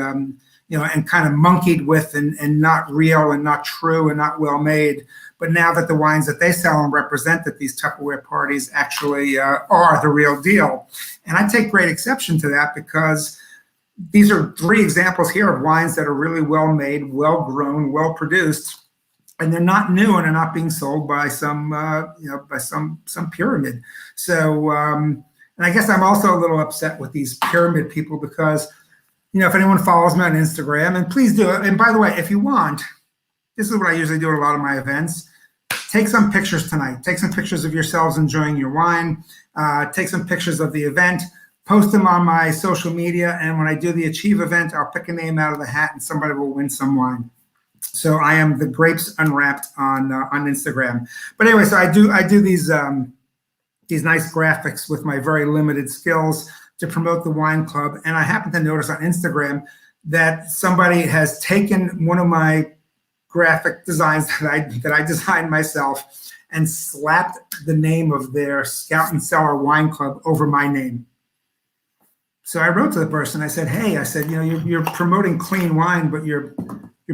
and kind of monkeyed with and not real and not true and not well made. But now that the wines that they sell and represent at these Tupperware parties actually are the real deal. And I take great exception to that because these are 3 examples here of wines that are really well made, well grown, well produced. And they're not new, and they're not being sold by some pyramid. So, and I guess I'm also a little upset with these pyramid people because, if anyone follows me on Instagram, and please do it. And by the way, if you want, this is what I usually do at a lot of my events. Take some pictures tonight. Take some pictures of yourselves enjoying your wine. Take some pictures of the event. Post them on my social media, and when I do the Achieve event, I'll pick a name out of the hat, and somebody will win some wine. So I am the grapes unwrapped on Instagram. But anyway, so I do these nice graphics with my very limited skills to promote the wine club. And I happen to notice on Instagram that somebody has taken one of my graphic designs that I designed myself and slapped the name of their Scout and Cellar Wine Club over my name. So I wrote to the person. I said, "Hey," I said, you're promoting clean wine, but your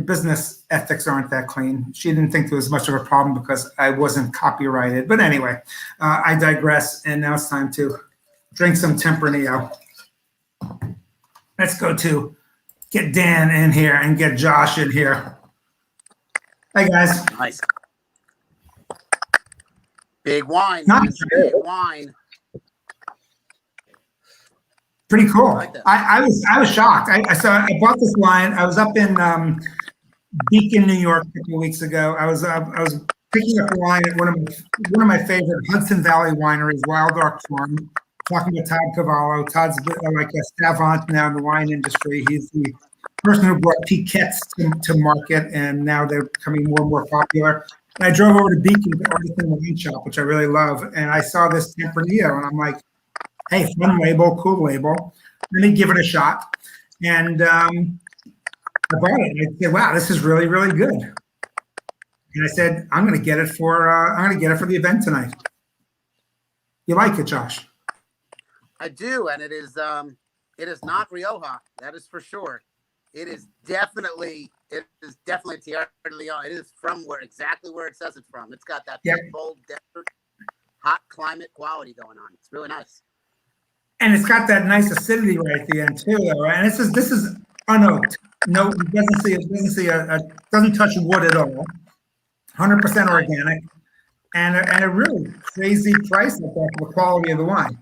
business ethics aren't that clean." She didn't think there was much of a problem because I wasn't copyrighted. But anyway, I digress. And now it's time to drink some Tempranillo. Let's go to get Dan in here and get Josh in here. Hey, guys. Nice. Big wine. Nice. Big wine. Pretty cool. I like that. I was shocked. I bought this wine. I was up in Beacon, New York, a couple of weeks ago. I was picking up wine at one of my favorite Hudson Valley wineries, Wild Oak Farm. talking to Todd Cavallo. Todd's like a savant now in the wine industry. He's the person who brought piquettes to market, and now they're becoming more and more popular. And I drove over to Beacon to Artisan Wine Shop, which I really love, and I saw this Tempranillo, and I'm like, hey, fun label, cool label. Let me give it a shot. And I bought it, and I said, wow, this is really, really good. And I said, I'm going to get it for the event tonight. You like it, Josh? I do, and it is not Rioja. That is for sure. It is definitely Tierra de Leon. It is from exactly where it says it's from. It's got that big, bold, desert, hot climate quality going on. It's really nice. And it's got that nice acidity right at the end too, though, right? And this is unoaked. No, it doesn't touch wood at all. 100% organic, and a really crazy price at that for the quality of the wine.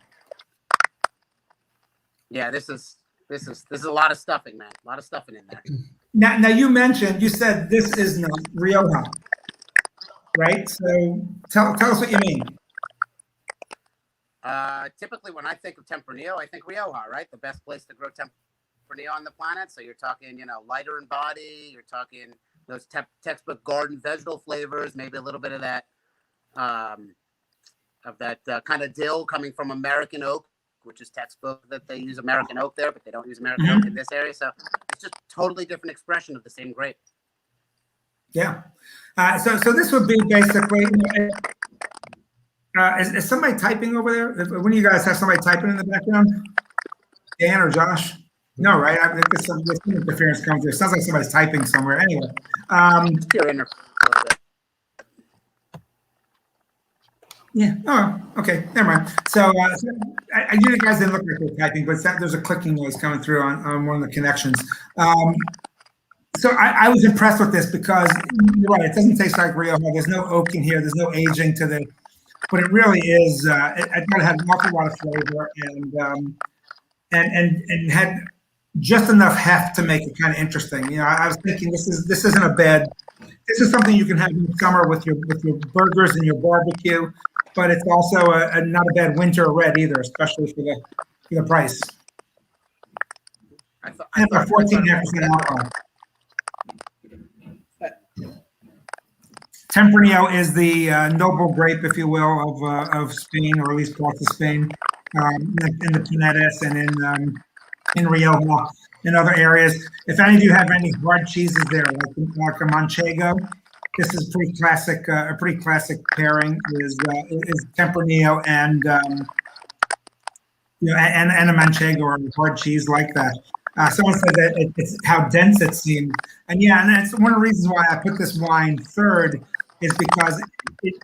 Yeah, this is a lot of stuffing, man. A lot of stuffing in there. Now you said this is not Rioja, right? So tell us what you mean. Typically, when I think of Tempranillo, I think Rioja, right? The best place to grow Tempranillo on the planet. So you're talking, lighter in body. You're talking those textbook garden vegetal flavors, maybe a little bit of that kind of dill coming from American oak, which is textbook that they use American oak there, but they don't use American oak in this area. So it's just totally different expression of the same grape. Yeah. So this would be basically. Is somebody typing over there? When you guys have somebody typing in the background? Dan or Josh? No, right? I think there's some interference coming through. It sounds like somebody's typing somewhere. Anyway. Yeah. Oh, okay. Never mind. So you guys didn't look like they were typing, but there's a clicking noise coming through on one of the connections. So I was impressed with this because you're right. It doesn't taste like Rioja. There's no oak in here. There's no aging to the. But it really is. It had an awful lot of flavor and had just enough heft to make it kind of interesting. I was thinking this isn't a bad. This is something you can have in the summer with your burgers and your barbecue, but it's also not a bad winter red either, especially for the price. And about 14.5% alcohol. Tempranillo is the noble grape, if you will, of Spain, or at least parts of Spain, in the Pinedas and in Rioja, in other areas. If any of you have any hard cheeses there, like a Manchego, this is pretty classic. A pretty classic pairing is Tempranillo and a Manchego or a hard cheese like that. Someone said that it's how dense it seemed, and it's one of the reasons why I put this wine third. Is because it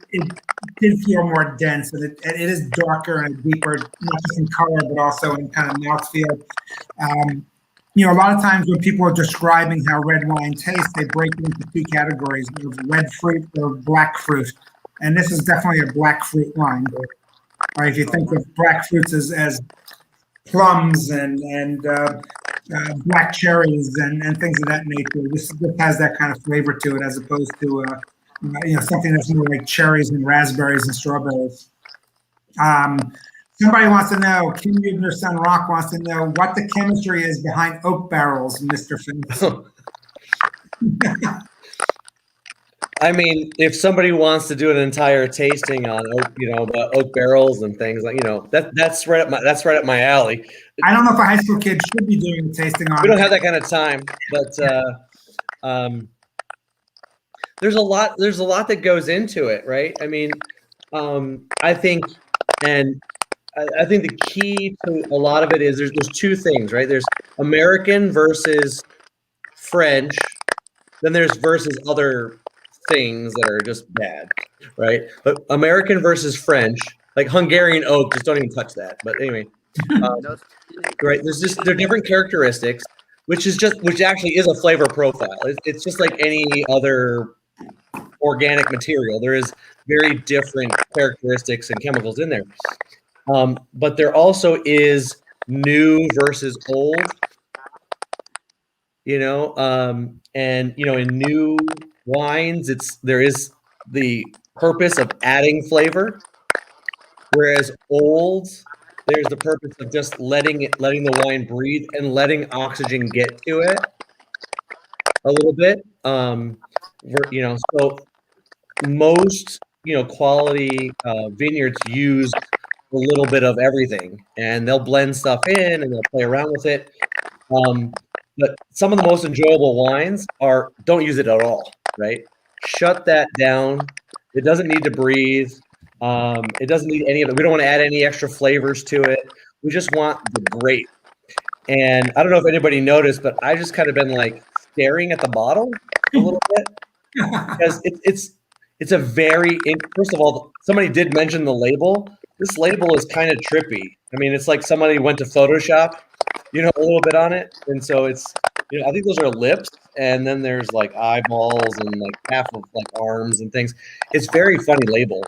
did feel more dense, and it is darker and deeper, not just in color, but also in kind of mouthfeel. A lot of times when people are describing how red wine tastes, they break it into two categories of red fruit or black fruit. And this is definitely a black fruit wine. Right? If you think of black fruits as plums and black cherries and things of that nature, this has that kind of flavor to it, as opposed to something that's more like cherries and raspberries and strawberries. Somebody wants to know, Kim Eubner Son Rock wants to know what the chemistry is behind oak barrels, Mr. Finn. I mean, if somebody wants to do an entire tasting on oak, oak barrels and things like, that's right up my alley. I don't know if a high school kid should be doing a tasting on. We don't have that kind of time, but there's a lot that goes into it, right? I mean, I think the key to a lot of it is there's two things, right? There's American versus French, then there's versus other things that are just bad, right? But American versus French, like Hungarian oak, just don't even touch that. But anyway, right? They're different characteristics, which actually is a flavor profile. It's just like any other organic material. There is very different characteristics and chemicals in there. But there also is new versus old, and in new wines, there is the purpose of adding flavor, whereas old there's the purpose of just letting the wine breathe and letting oxygen get to it a little bit. So most quality vineyards use a little bit of everything, and they'll blend stuff in and they'll play around with it. But some of the most enjoyable wines don't use it at all, right? Shut that down. It doesn't need to breathe. It doesn't need any of it. We don't want to add any extra flavors to it. We just want the grape. And I don't know if anybody noticed, but I just kind of been like staring at the bottle a little bit because it's a very, first of all, somebody did mention the label. This label is kind of trippy. I mean, it's like somebody went to Photoshop, a little bit on it. And so it's, I think those are lips, and then there's like eyeballs and like half of like arms and things. It's very funny label.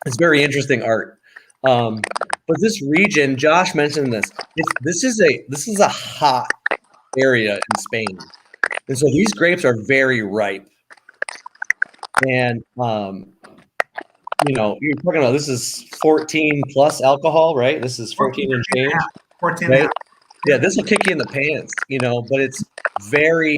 It's very interesting art. But this region, Josh mentioned this. This is a hot area in Spain, and so these grapes are very ripe. And you're talking about, this is 14 plus alcohol, right? This is 14 and change. 14 right? Yeah, this will kick you in the pants, but it's very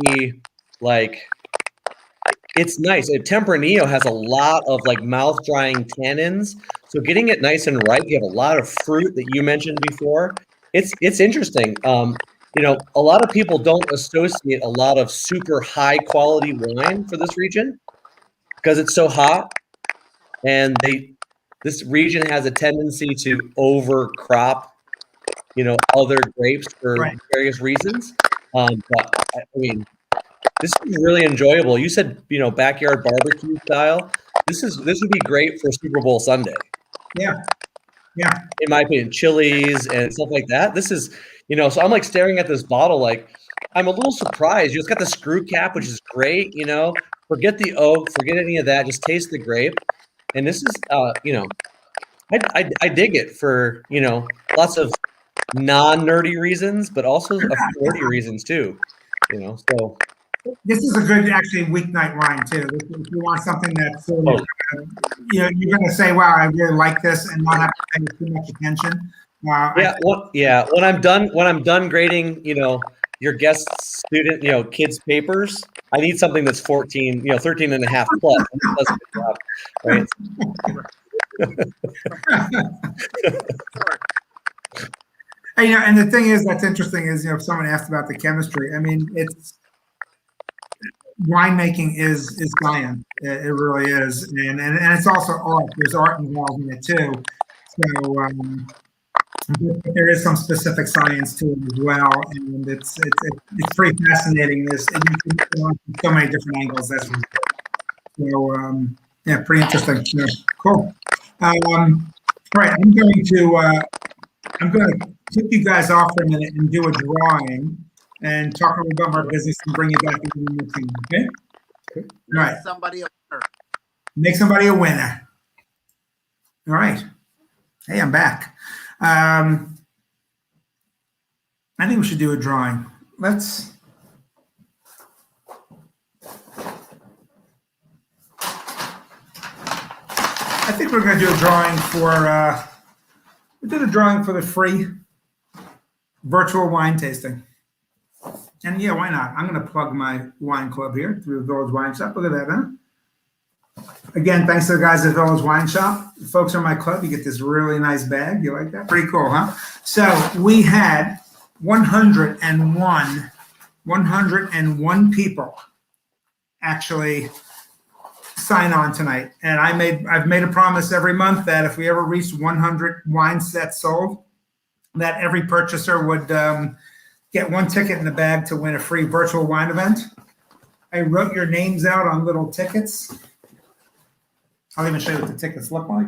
it's nice. Tempranillo has a lot of like mouth drying tannins. So getting it nice and ripe, you have a lot of fruit that you mentioned before. It's interesting. A lot of people don't associate a lot of super high quality wine for this region because it's so hot, and this region has a tendency to overcrop other grapes for various reasons. But I mean, this is really enjoyable. You said, backyard barbecue style. This would be great for Super Bowl Sunday. Yeah. In my opinion, chilies and stuff like that. This is, so I'm like staring at this bottle, like I'm a little surprised. It's got the screw cap, which is great. Forget the oak, forget any of that. Just taste the grape. And this is, I dig it for, lots of non-nerdy reasons, but also nerdy reasons too. So this is a good actually weeknight wine too. If you want something that's sort of, you're going to say, "Wow, I really like this," and not have to pay too much attention. When I'm done grading, your guest student, kids' papers, I need something that's 14, 13 and a half plus. That's a good job, right? And the thing is that's interesting is, if someone asked about the chemistry, I mean, winemaking is science. It really is, and it's also art. There's art involved in it too. So there is some specific science to it as well, and it's pretty fascinating. So many different angles. That's so pretty interesting. Yeah, cool. All right, I'm going to take you guys off for a minute and do a drawing and talk a little about our business and bring you back into the meeting. Okay. All right. Make somebody a winner. All right. Hey, I'm back. I think we should do a drawing. I think we're going to do a drawing for. We did a drawing for the free virtual wine tasting. And yeah, why not? I'm going to plug my wine club here through the Village Wine Shop. Look at that, huh? Again, thanks to the guys at Village Wine Shop. The folks are my club. You get this really nice bag. You like that? Pretty cool, huh? So we had 101 people actually sign on tonight. And I've made a promise every month that if we ever reach 100 wine sets sold, that every purchaser would get one ticket in the bag to win a free virtual wine event. I wrote your names out on little tickets. I'll even show you what the tickets look like.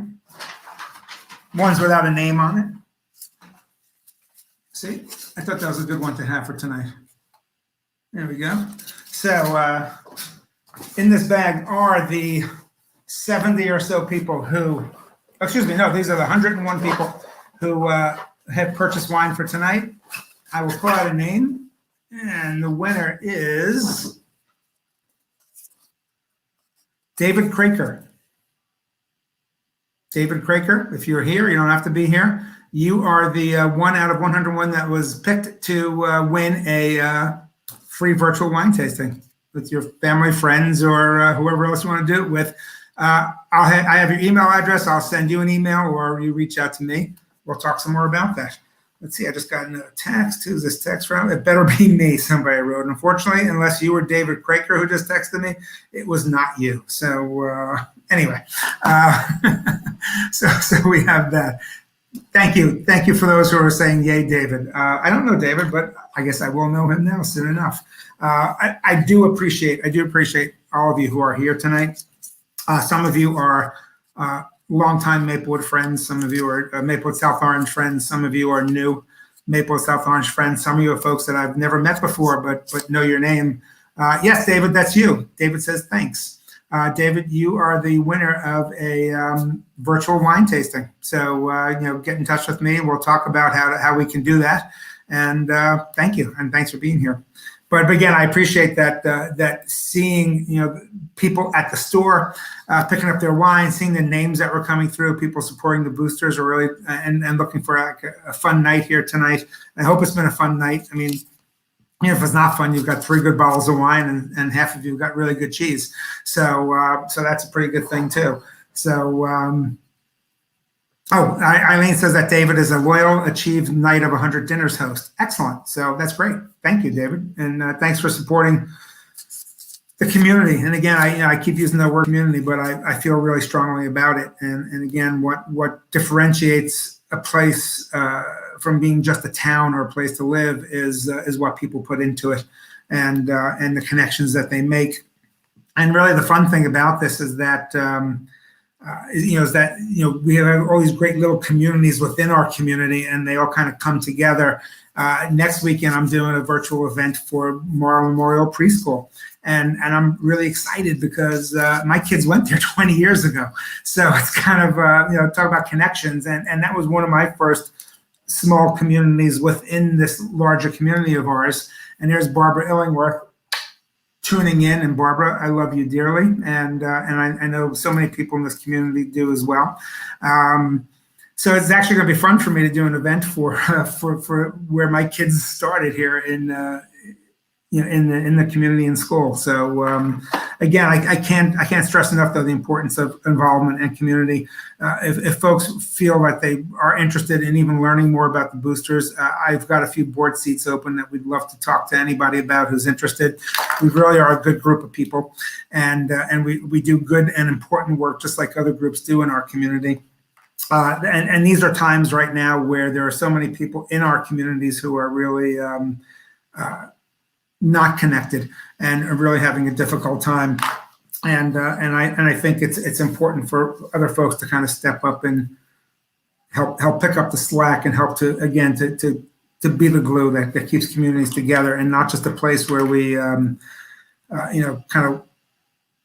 Ones without a name on it. See, I thought that was a good one to have for tonight. There we go. So in this bag are the 70 or so people who, these are the 101 people who have purchased wine for tonight. I will pull out a name, and the winner is David Craker. David Craker, if you're here, you don't have to be here. You are the 1 out of 101 that was picked to win a free virtual wine tasting with your family, friends, or whoever else you want to do it with. I have your email address. I'll send you an email, or you reach out to me. We'll talk some more about that. Let's see. I just got a text. Who's this text from? It better be me, somebody wrote. Unfortunately, unless you were David Craker who just texted me, it was not you. So anyway, so we have that. Thank you for those who are saying yay, David. I don't know David, but I guess I will know him now soon enough. I do appreciate all of you who are here tonight. Some of you are longtime Maplewood friends. Some of you are Maplewood South Orange friends. Some of you are new Maplewood South Orange friends. Some of you are folks that I've never met before, but know your name. Yes, David, that's you. David says thanks. David, you are the winner of a virtual wine tasting. So get in touch with me, and we'll talk about how we can do that. And thank you, and thanks for being here. But again, I appreciate that seeing people at the store picking up their wine, seeing the names that were coming through, people supporting the boosters, are really and looking for a fun night here tonight. I hope it's been a fun night. I mean, if it's not fun, you've got 3 good bottles of wine, and half of you got really good cheese. So that's a pretty good thing too. So Eileen says that David is a loyal, achieved Night of 100 Dinners host. Excellent. So that's great. Thank you, David, and thanks for supporting the community. And again, I keep using the word community, but I feel really strongly about it. And again, what differentiates a place from being just a town or a place to live is what people put into it, and the connections that they make. And really, the fun thing about this is that we have all these great little communities within our community, and they all kind of come together. Next weekend, I'm doing a virtual event for Morrow Memorial Preschool. And I'm really excited because my kids went there 20 years ago. So it's kind of, talk about connections. And that was one of my first small communities within this larger community of ours. And there's Barbara Illingworth tuning in. And Barbara, I love you dearly. And I know so many people in this community do as well. So it's actually going to be fun for me to do an event for where my kids started here in the community and school. So again, I can't stress enough though the importance of involvement and community. If folks feel that they are interested in even learning more about the boosters, I've got a few board seats open that we'd love to talk to anybody about who's interested. We really are a good group of people, and we do good and important work just like other groups do in our community. And these are times right now where there are so many people in our communities who are really not connected and are really having a difficult time. And I think it's important for other folks to kind of step up and help pick up the slack and help to be the glue that keeps communities together, and not just a place where we kind of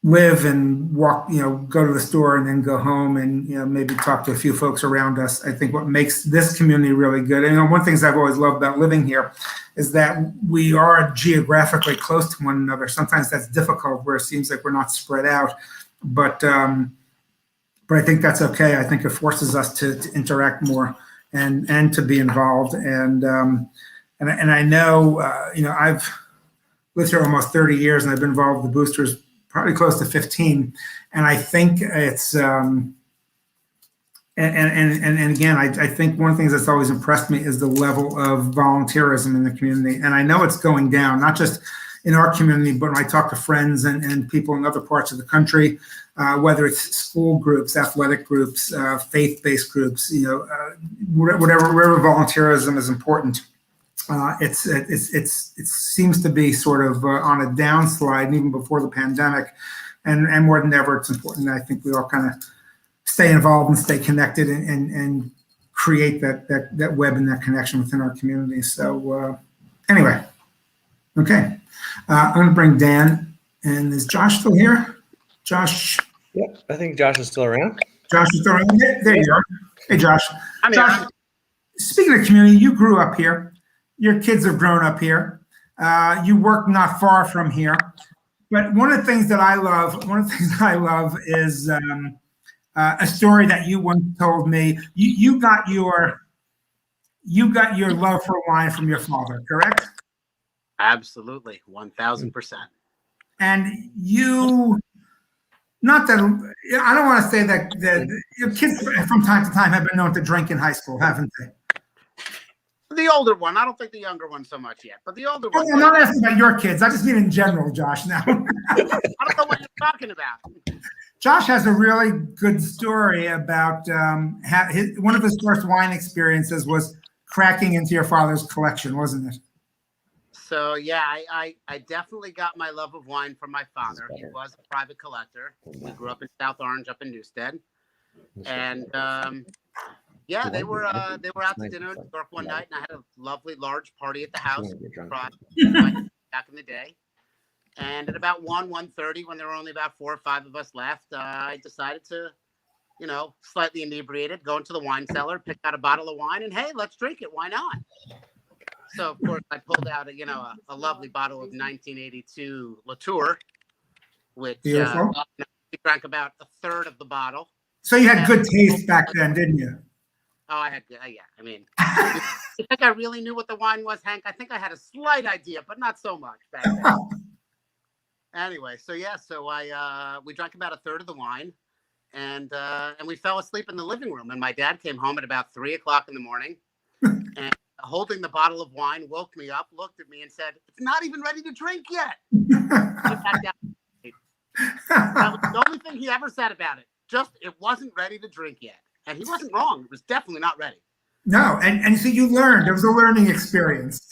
live and walk, go to the store and then go home and, maybe talk to a few folks around us. I think what makes this community really good, and one of the things I've always loved about living here is that we are geographically close to one another. Sometimes that's difficult where it seems like we're not spread out, but I think that's okay. I think it forces us to interact more and to be involved. And I know, I've lived here almost 30 years and I've been involved with the boosters probably close to 15. And I think it's, and again, I think one of the things that's always impressed me is the level of volunteerism in the community. And I know it's going down, not just in our community, but when I talk to friends and people in other parts of the country, whether it's school groups, athletic groups, faith-based groups, wherever volunteerism is important. It seems to be sort of on a downslide even before the pandemic, and more than ever, it's important that I think we all kind of stay involved and stay connected and create that web and that connection within our community. So anyway, okay, I'm going to bring Dan. And is Josh still here? Josh? Yep, I think Josh is still around. Josh is still around. There you are. Hey, Josh. Josh, speaking of community, you grew up here. Your kids have grown up here. You work not far from here. But one of the things I love is a story that you once told me. You got your you got your love for wine from your father, correct? Absolutely, 1000%. And you, not that, I don't want to say that your kids from time to time have been known to drink in high school, haven't they? The older one, I don't think the younger one so much yet, but the older one. I'm not asking about your kids. I just mean in general, Josh. Now, I don't know what you're talking about. Josh has a really good story about one of his first wine experiences was cracking into your father's collection, wasn't it? So yeah, I definitely got my love of wine from my father. He was a private collector. We grew up in South Orange, up in Newstead, and yeah, they were out to dinner in New York one night, and I had a lovely large party at the house back in the day. And at about 1:30, when there were only about 4 or 5 of us left, I decided to, slightly inebriated, go into the wine cellar, pick out a bottle of wine, and hey, let's drink it. Why not? So of course I pulled out a lovely bottle of 1982 Latour, which we drank about a third of the bottle. So you had good taste back then, didn't you? Oh, I had good. Yeah, I mean, I think I really knew what the wine was, Hank. I think I had a slight idea, but not so much back then. Anyway, so we drank about a third of the wine, and we fell asleep in the living room. And my dad came home at about 3 o'clock in the morning, and holding the bottle of wine, woke me up, looked at me, and said, "It's not even ready to drink yet." That was the only thing he ever said about it. Just it wasn't ready to drink yet, and he wasn't wrong. It was definitely not ready. No, and so you learned. It was a learning experience.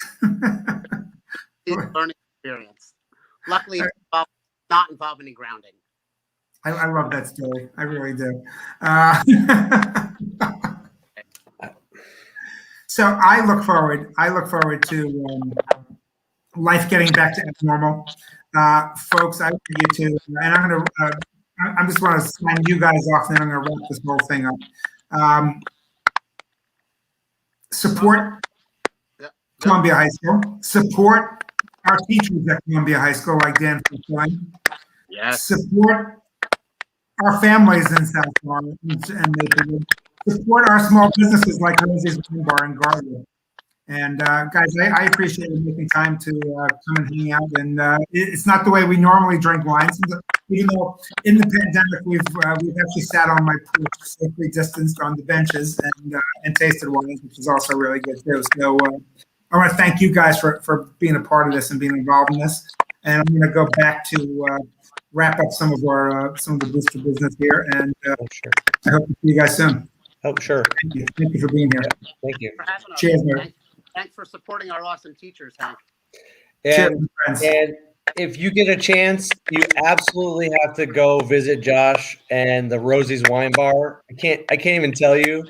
Learning experience. Luckily, it not involve any grounding. I love that story. I really do. So I look forward to life getting back to normal, folks. I want you to, and I'm going to. I just want to sign you guys off, and then I'm going to wrap this whole thing up. Support Columbia High School. Support our teachers at Columbia High School, like Dan Fishline. Yes. Support our families in South Florida and Maplewood. Support our small businesses like Rosie's Wine Bar and Garwood. And guys, I appreciate you making time to come and hang out. And it's not the way we normally drink wine. Even though in the pandemic we've actually sat on my porch, safely distanced on the benches and tasted wines, which is also really good too. So I want to thank you guys for being a part of this and being involved in this. And I'm going to go back to wrap up some of the booster business here. And Sure. I hope to see you guys soon. Oh, sure. Thank you for being here. Yeah, thank you. For having us. Cheers, man. Thanks for supporting our awesome teachers, Hank. And, Cheers, and if you get a chance, you absolutely have to go visit Josh and the Rosie's Wine Bar. I can't even tell you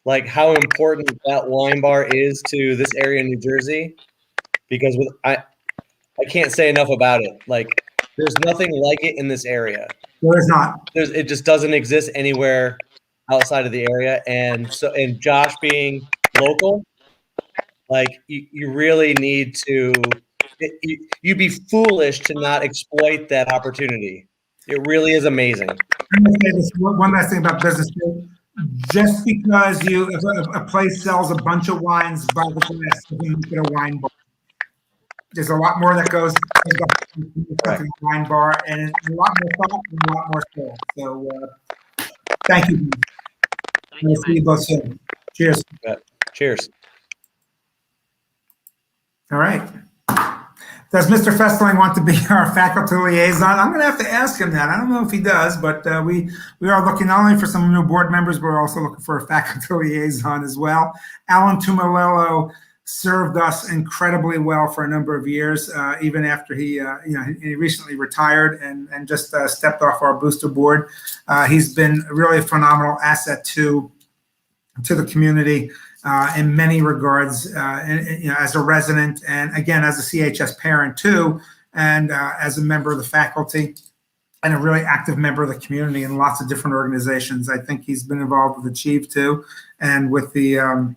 like how important that wine bar is to this area in New Jersey, because I can't say enough about it. Like there's nothing like it in this area. There is not. It just doesn't exist anywhere outside of the area. And Josh being local, like you really need to. You'd be foolish to not exploit that opportunity. It really is amazing. I'm going to say this one last thing about business. Just because if a place sells a bunch of wines by the glass, doesn't make it a wine bar. There's a lot more that goes into a wine bar, and it's a lot more thought and a lot more skill. So thank you. I'll see you both soon. Cheers. Cheers. All right. Does Mr. Festling want to be our faculty liaison? I'm going to have to ask him that. I don't know if he does, but we are looking not only for some new board members, but we're also looking for a faculty liaison as well. Alan Tumalello served us incredibly well for a number of years, even after he recently retired and just stepped off our booster board. He's been really a phenomenal asset to the community. In many regards, as a resident and again, as a CHS parent too, and as a member of the faculty and a really active member of the community in lots of different organizations. I think he's been involved with Achieve too, and with the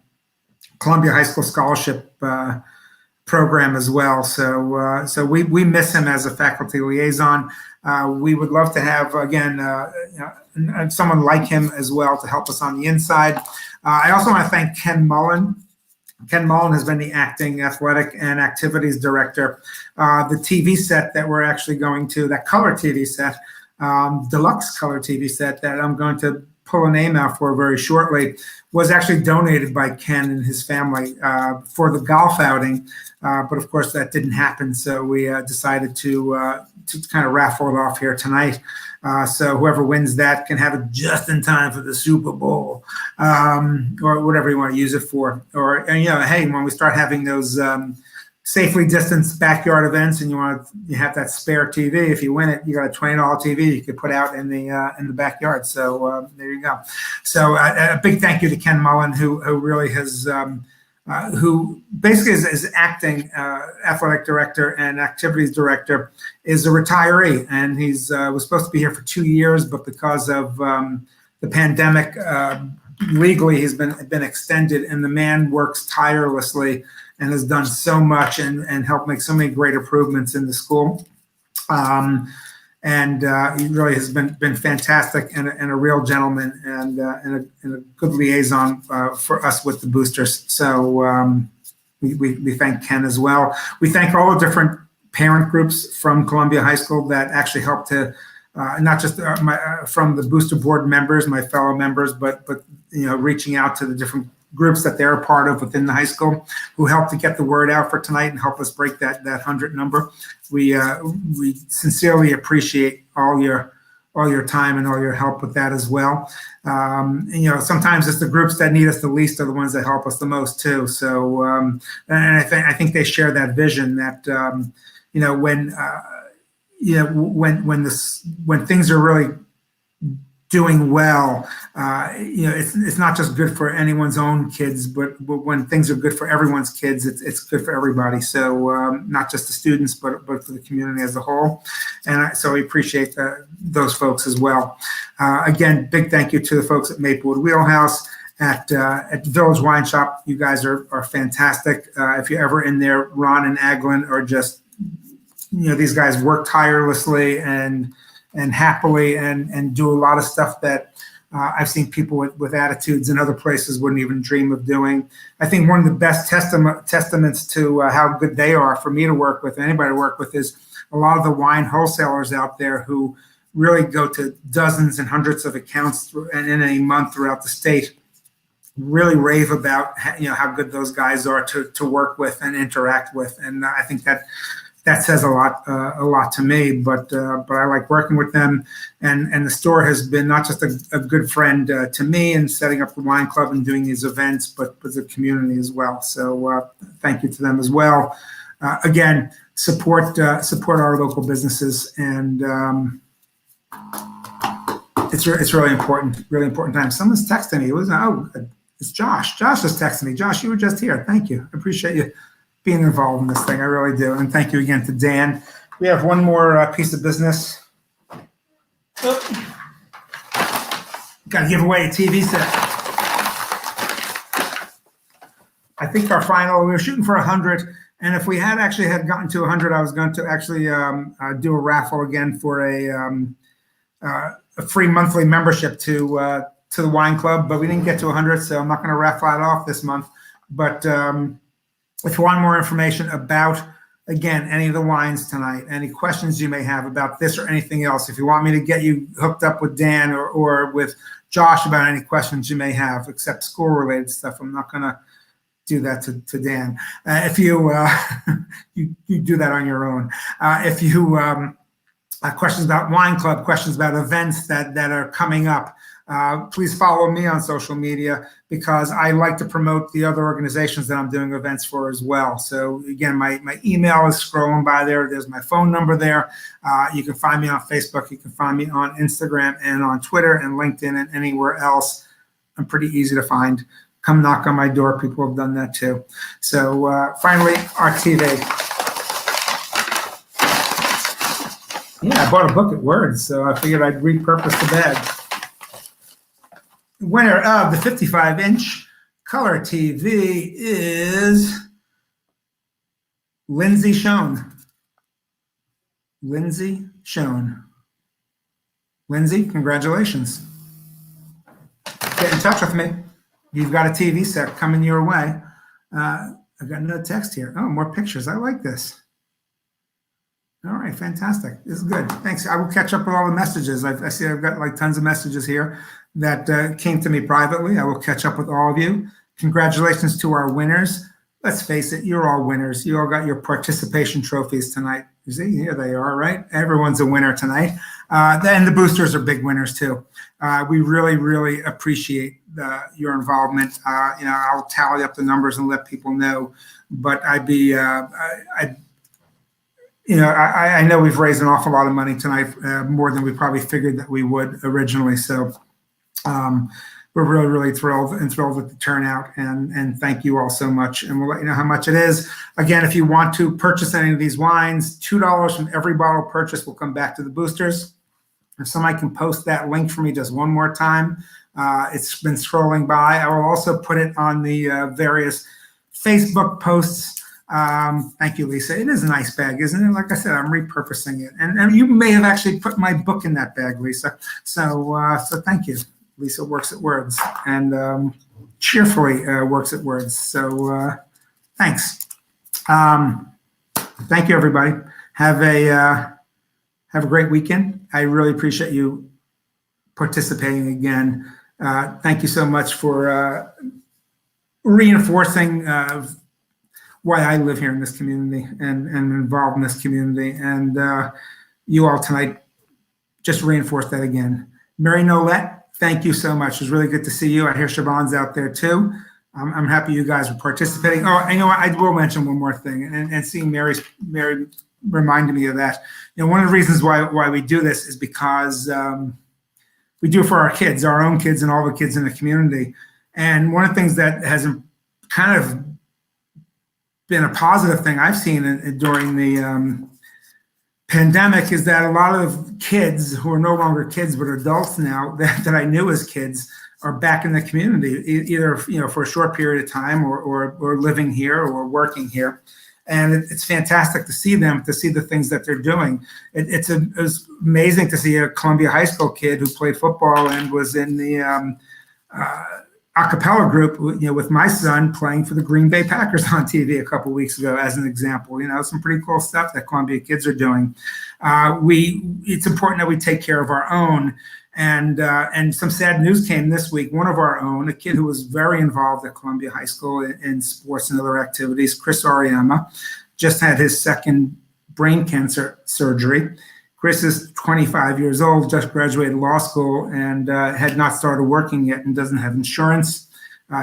Columbia High School Scholarship program as well. So we miss him as a faculty liaison. We would love to have, again, someone like him as well to help us on the inside. I also want to thank Ken Mullen Ken Mullen has been the acting athletic and activities director. The TV set that we're actually going to, that color TV set, deluxe color TV set that I'm going to pull a name out for very shortly, was actually donated by Ken and his family for the golf outing. But of course that didn't happen. So we decided to kind of raffle it off here tonight. So whoever wins that can have it just in time for the Super Bowl, or whatever you want to use it for. Or, and, you know, hey, when we start having those safely distanced backyard events, and you have that spare TV, if you win it, you got a $20 TV you could put out in the backyard. So there you go. So a big thank you to Ken Mullen, who really has. Who basically is acting athletic director and activities director, is a retiree, and he's was supposed to be here for 2 years, but because of the pandemic, legally he's been extended. And the man works tirelessly and has done so much and helped make so many great improvements in the school. And he really has been fantastic and a real gentleman and a good liaison for us with the boosters. So we thank Ken as well. We thank all the different parent groups from Columbia High School that actually helped to not just from the booster board members, my fellow members, but you know, reaching out to the different groups that they're a part of within the high school, who helped to get the word out for tonight and help us break that 100 number. We sincerely appreciate all your time and all your help with that as well. And, you know, sometimes it's the groups that need us the least are the ones that help us the most too. So and I think they share that vision that you know, when when things are really doing well, you know, it's not just good for anyone's own kids, but when things are good for everyone's kids, it's good for everybody. So not just the students, but for the community as a whole. And so we appreciate those folks as well. Again, big thank you to the folks at Maplewood Wheelhouse, at Village Wine Shop. You guys are fantastic. If you're ever in there, Ron and Aglin are just, you know, these guys work tirelessly and happily and do a lot of stuff that I've seen people with attitudes in other places wouldn't even dream of doing. I think one of the best testaments to how good they are for me to work with, anybody to work with, is a lot of the wine wholesalers out there who really go to dozens and hundreds of accounts in a month throughout the state, really rave about, you know, how good those guys are to work with and interact with. And I think that says a lot to me, but I like working with them, and the store has been not just a good friend to me in setting up the wine club and doing these events, but the community as well. So thank you to them as well. Again, support our local businesses, and it's really important time. Someone's texting me. It's Josh. Josh is texting me. Josh, you were just here. Thank you. I appreciate you being involved in this thing. I really do. And thank you again to Dan. We have one more piece of business. Got to give away a TV set. I think our final, we were shooting for 100. And if we had gotten to 100, I was going to actually do a raffle again for a free monthly membership to the wine club, but we didn't get to 100. So I'm not going to raffle it off this month. But if you want more information about, again, any of the wines tonight, any questions you may have about this or anything else, if you want me to get you hooked up with Dan or with Josh about any questions you may have, except school-related stuff, I'm not going to do that to Dan. If you you do that on your own. If you questions about wine club, questions about events that are coming up, please follow me on social media, because I like to promote the other organizations that I'm doing events for as well. So again, my email is scrolling by there. There's my phone number there. You can find me on Facebook. You can find me on Instagram and on Twitter and LinkedIn and anywhere else. I'm pretty easy to find. Come knock on my door. People have done that too. So finally, our TV. Yeah, I bought a book at Words, so I figured I'd repurpose the bag. Winner of the 55-inch color TV is Lindsay Schoen. Lindsay Schoen. Lindsay, congratulations. Get in touch with me. You've got a TV set coming your way. I got another text here. Oh, more pictures. I like this. All right, fantastic. This is good. Thanks. I will catch up with all the messages. I see I've got like tons of messages here that came to me privately. I will catch up with all of you. Congratulations to our winners. Let's face it, you're all winners. You all got your participation trophies tonight. You see, here they are, right? Everyone's a winner tonight. And the boosters are big winners too. We really, really appreciate your involvement. I'll tally up the numbers and let people know. But I know we've raised an awful lot of money tonight, more than we probably figured that we would originally. So we're really, really thrilled with the turnout, and thank you all so much. And we'll let you know how much it is. Again, if you want to purchase any of these wines, $2 from every bottle purchase will come back to the boosters. If somebody can post that link for me just one more time, it's been scrolling by. I will also put it on the various Facebook posts. Thank you, Lisa. It is a nice bag, isn't it? Like I said, I'm repurposing it. And you may have actually put my book in that bag, Lisa. So thank you. Lisa works at Words and cheerfully works at Words. So thanks. Thank you, everybody. Have a great weekend. I really appreciate you participating again. Thank you so much for reinforcing why I live here in this community and involved in this community. And you all tonight just reinforced that again. Mary Nolette, thank you so much. It was really good to see you. I hear Siobhan's out there too. I'm happy you guys are participating. Oh, you know what? I will mention one more thing, and seeing Mary reminded me of that. One of the reasons why we do this is because we do it for our kids, our own kids, and all the kids in the community. And one of the things that has kind of been a positive thing I've seen during the pandemic is that a lot of kids who are no longer kids but adults now that I knew as kids are back in the community, either for a short period of time or living here or working here. And it's fantastic to see them, to see the things that they're doing. It was amazing to see a Columbia High School kid who played football and was in the a cappella group, with my son playing for the Green Bay Packers on TV a couple weeks ago, as an example. Some pretty cool stuff that Columbia kids are doing. It's important that we take care of our own. And some sad news came this week. One of our own, a kid who was very involved at Columbia High School in sports and other activities, Chris Oriema, just had his second brain cancer surgery. Chris is 25 years old, just graduated law school, and had not started working yet and doesn't have insurance.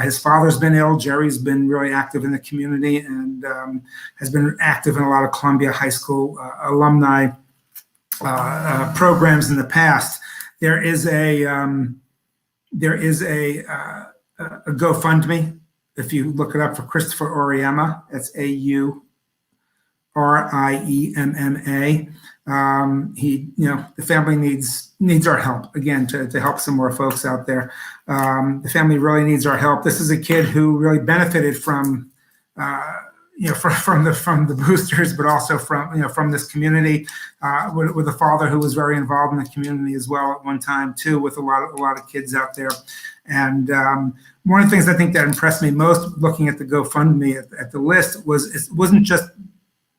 His father's been ill. Jerry's been really active in the community and has been active in a lot of Columbia High School alumni programs in the past. There is a GoFundMe. If you look it up for Christopher Oriema, that's AURIEMMA. The family needs our help again to help some more folks out there. The family really needs our help. This is a kid who really benefited from the boosters, but also from this community, with a father who was very involved in the community as well at one time too, with a lot of kids out there. And one of the things I think that impressed me most looking at the GoFundMe at the list was it wasn't just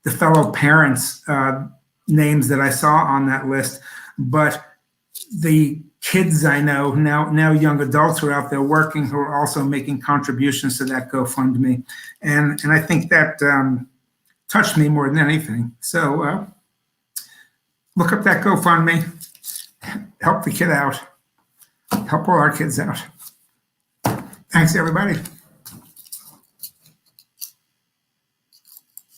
the fellow parents' names that I saw on that list, but the kids I know now young adults who are out there working, who are also making contributions to that GoFundMe, and I think that touched me more than anything. So look up that GoFundMe, help the kid out, help all our kids out. Thanks, everybody.